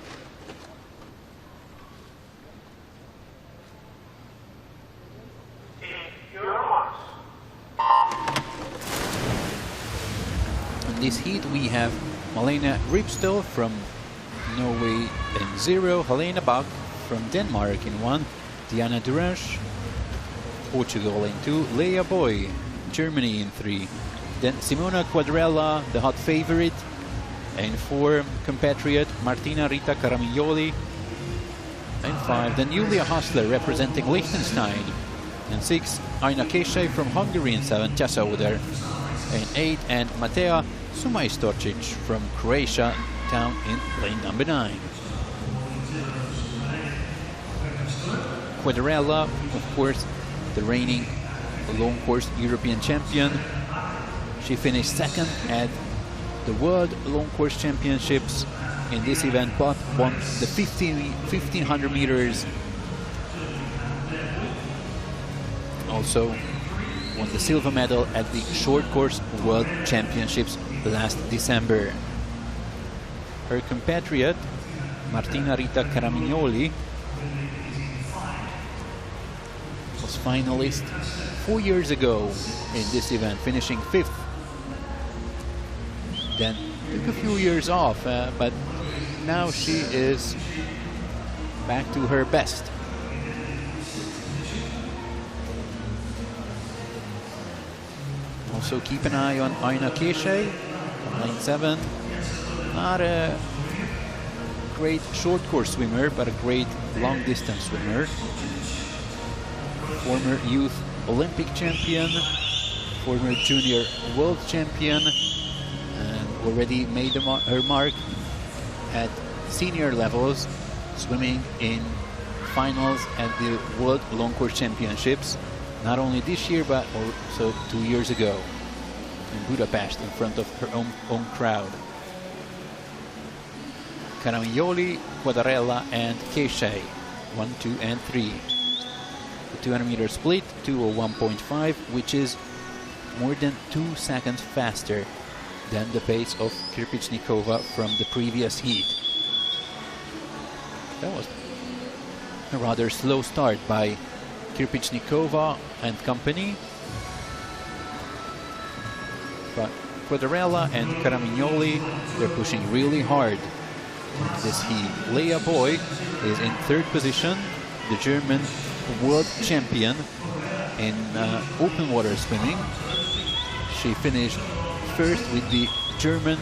In this heat we have Malene Ripstøl from Norway in 0, Helena Bach from Denmark in 1, Diana Durange, Portugal in 2, Leah Boy, Germany in 3, Then Simona Quadralla, the hot favorite. In 4, compatriot Martina Rita Caramignoli. In 5, then Julia Hasler representing Liechtenstein. In 6, Aina Kecei from Hungary. In 7, Tessa Oder. In 8, and Matea Sumajstorčić from Croatia, down in lane number 9. Quadralla, of course, the reigning long course European champion. She finished second at the World Long Course Championships in this event, but won the 1500 meters. Also won the silver medal at the Short Course World Championships last December. Her compatriot, Martina Rita Caramignoli, was finalist 4 years ago in this event, finishing 5th. Then took a few years off, but now she is back to her best. Also keep an eye on Aina Kecei from lane 7. Not a great short course swimmer, but a great long distance swimmer. Former youth Olympic champion, former junior world champion, and already made her mark at senior levels, swimming in finals at the World Long Course Championships, not only this year but also 2 years ago in Budapest in front of her own crowd. Caramignoli, Quadralla and Kecei, 1, 2 and 3. The 200 meter split, 2:01.5, which is more than 2 seconds faster than the pace of Kripicnikova from the previous heat. That was a rather slow start by Kripicnikova and company. But Quadralla and Caramignoli, they're pushing really hard this heat. Lea Boy is in 3rd position, the German world champion in open water swimming. She finished 1st with the German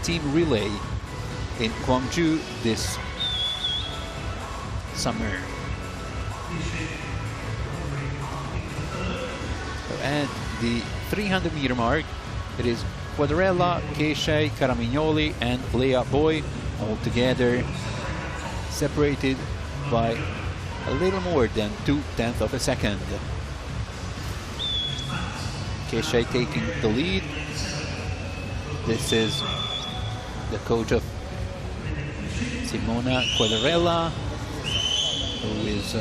team relay in Gwangju this summer. So at the 300 meter mark, it is Quadralla, Kecei, Caramignoli and Lea Boy all together, separated by a little more than 0.2 of a second. Kecei taking the lead. This is the coach of Simona Quadralla, who is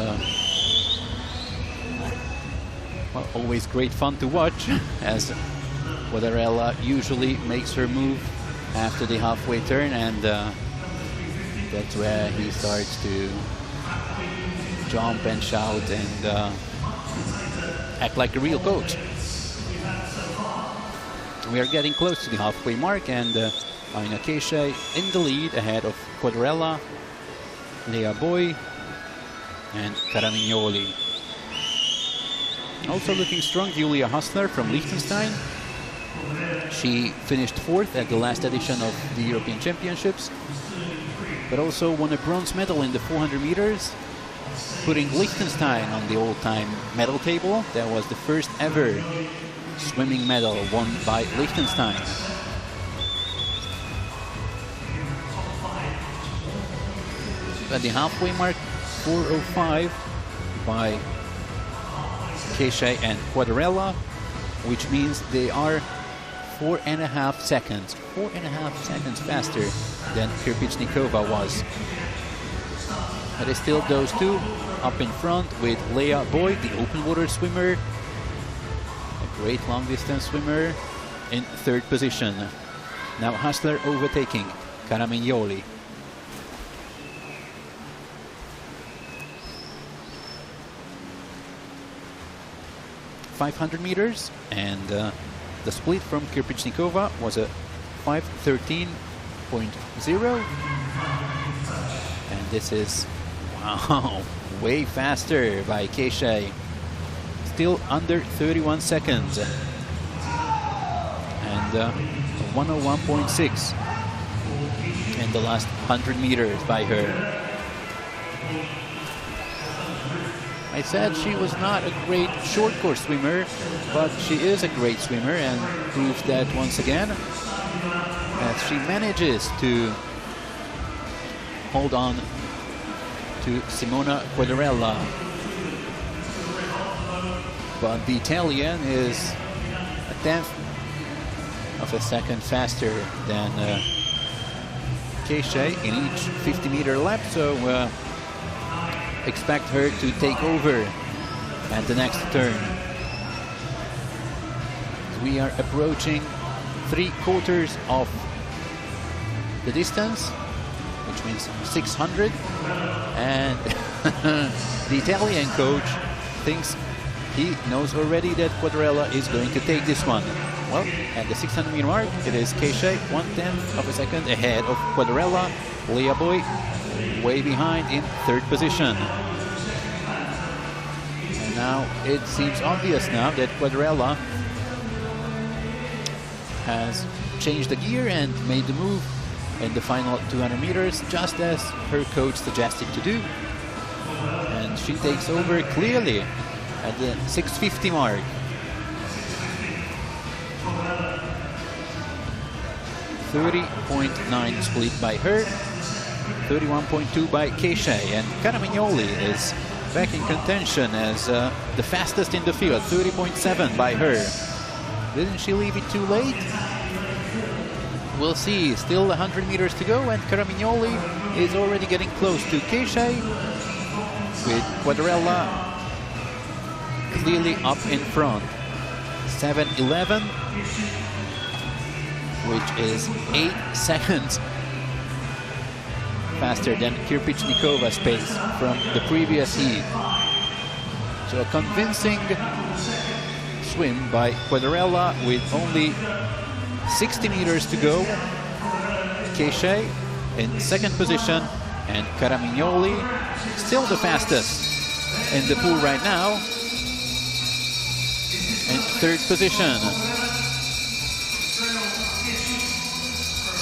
well, always great fun to watch, as Quadralla usually makes her move after the halfway turn, and that's where he starts to jump and shout and act like a real coach. We are getting close to the halfway mark, and Aina Kecei in the lead ahead of Quadralla, Lea Boy and Caramignoli. Also looking strong, Julia Hasler from Liechtenstein. She finished 4th at the last edition of the European Championships, but also won a bronze medal in the 400 meters, putting Liechtenstein on the all-time medal table. That was the first ever swimming medal won by Liechtenstein. At the halfway mark, 4:05 by Kecei and Quadralla, which means they are 4.5 seconds faster than Kripicnikova was. But it's still those two up in front, with Lea Boy, the open water swimmer, a great long distance swimmer, in 3rd position. Now Hasler overtaking Caramignoli. 500 meters, and the split from Kripicnikova was a 5:13.0, and this is, wow, way faster by Kecei. Still under 31 seconds. 101.6 in the last 100 meters by her. I said she was not a great short course swimmer, but she is a great swimmer and proves that once again, as she manages to hold on to Simona Quadarella. But the Italian is a 1/10 of a second faster than Keisei in each 50-meter lap, so expect her to take over at the next turn. We are approaching 3/4 of the distance, which means 600, and the Italian coach thinks he knows already that Quadarella is going to take this one. Well, at the 600-meter mark, it is Keisei 1/10 of a second ahead of Quadarella. Leah Boy way behind in third position. And now it seems obvious now that Quadarella has changed the gear and made the move in the final 200 meters, just as her coach suggested to do. And she takes over clearly at the 650 mark. .9 split by her, 31.2 by Keisei, and Caramignoli is back in contention as the fastest in the field, 30.7 by her. Didn't she leave it too late? We'll see. Still 100 meters to go, and Caramignoli is already getting close to Keisei, with Quadarella clearly up in front. 7:11, which is 8 seconds faster than Kirpichnikova pace from the previous heat. So a convincing swim by Quadarella with only 60 meters to go. Keisei in second position, and Caramignoli still the fastest in the pool right now in third position.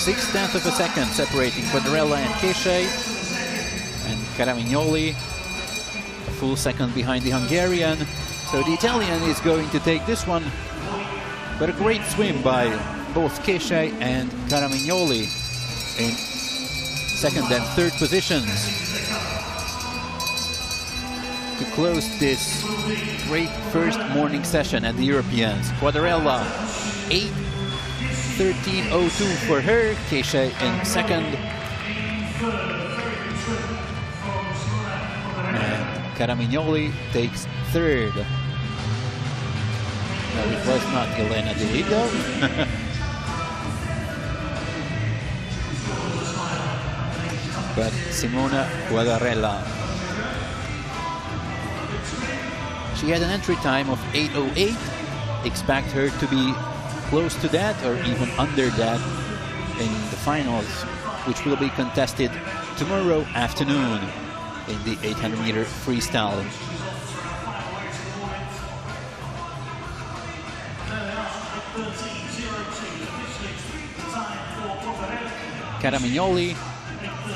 0.6 of a second separating Quadarella and Keisei, and Caramignoli a full second behind the Hungarian. So the Italian is going to take this one, but a great swim by both Keisei and Caramignoli in second and third positions to close this great first morning session at the Europeans. Quadarella 8:13.02 for her, Keisei in second, and Caramignoli takes third. No, it was not Elena Di Lido. But Simona Quadarella. She had an entry time of 8:08. Expect her to be close to that or even under that in the finals, which will be contested tomorrow afternoon in the 800-meter freestyle. Caramignoli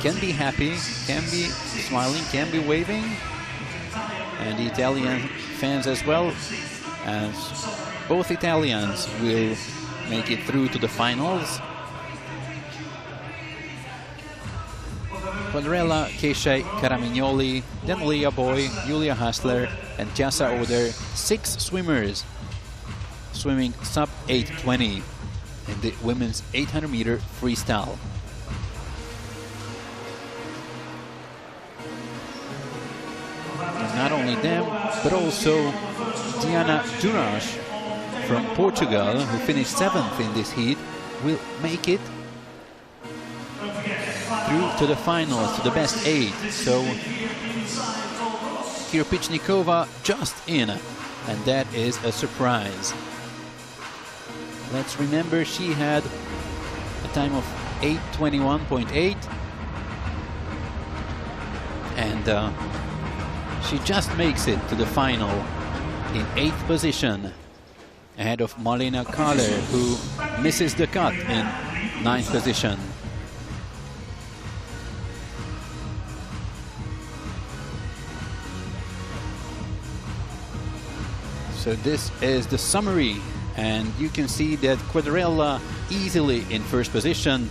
can be happy, can be smiling, can be waving, and the Italian fans as well, as both Italians will make it through to the finals. Quadarella, Keisei, Caramignoli, then Leah Boy, Julia Hassler, and Tiasa Oder, 6 swimmers swimming sub 8:20 in the women's 800-meter freestyle. And not only them, but also Diana Duras from Portugal, who finished 7th in this heat, will make it through to the finals, to the best 8. So Kirpichnikova just in, and that is a surprise. Let's remember she had a time of 8:21.8, and she just makes it to the final in 8th position. ahead of Marlena Kahler, who misses the cut in 9th position. So this is the summary, and you can see that Quadarella easily in 1st position.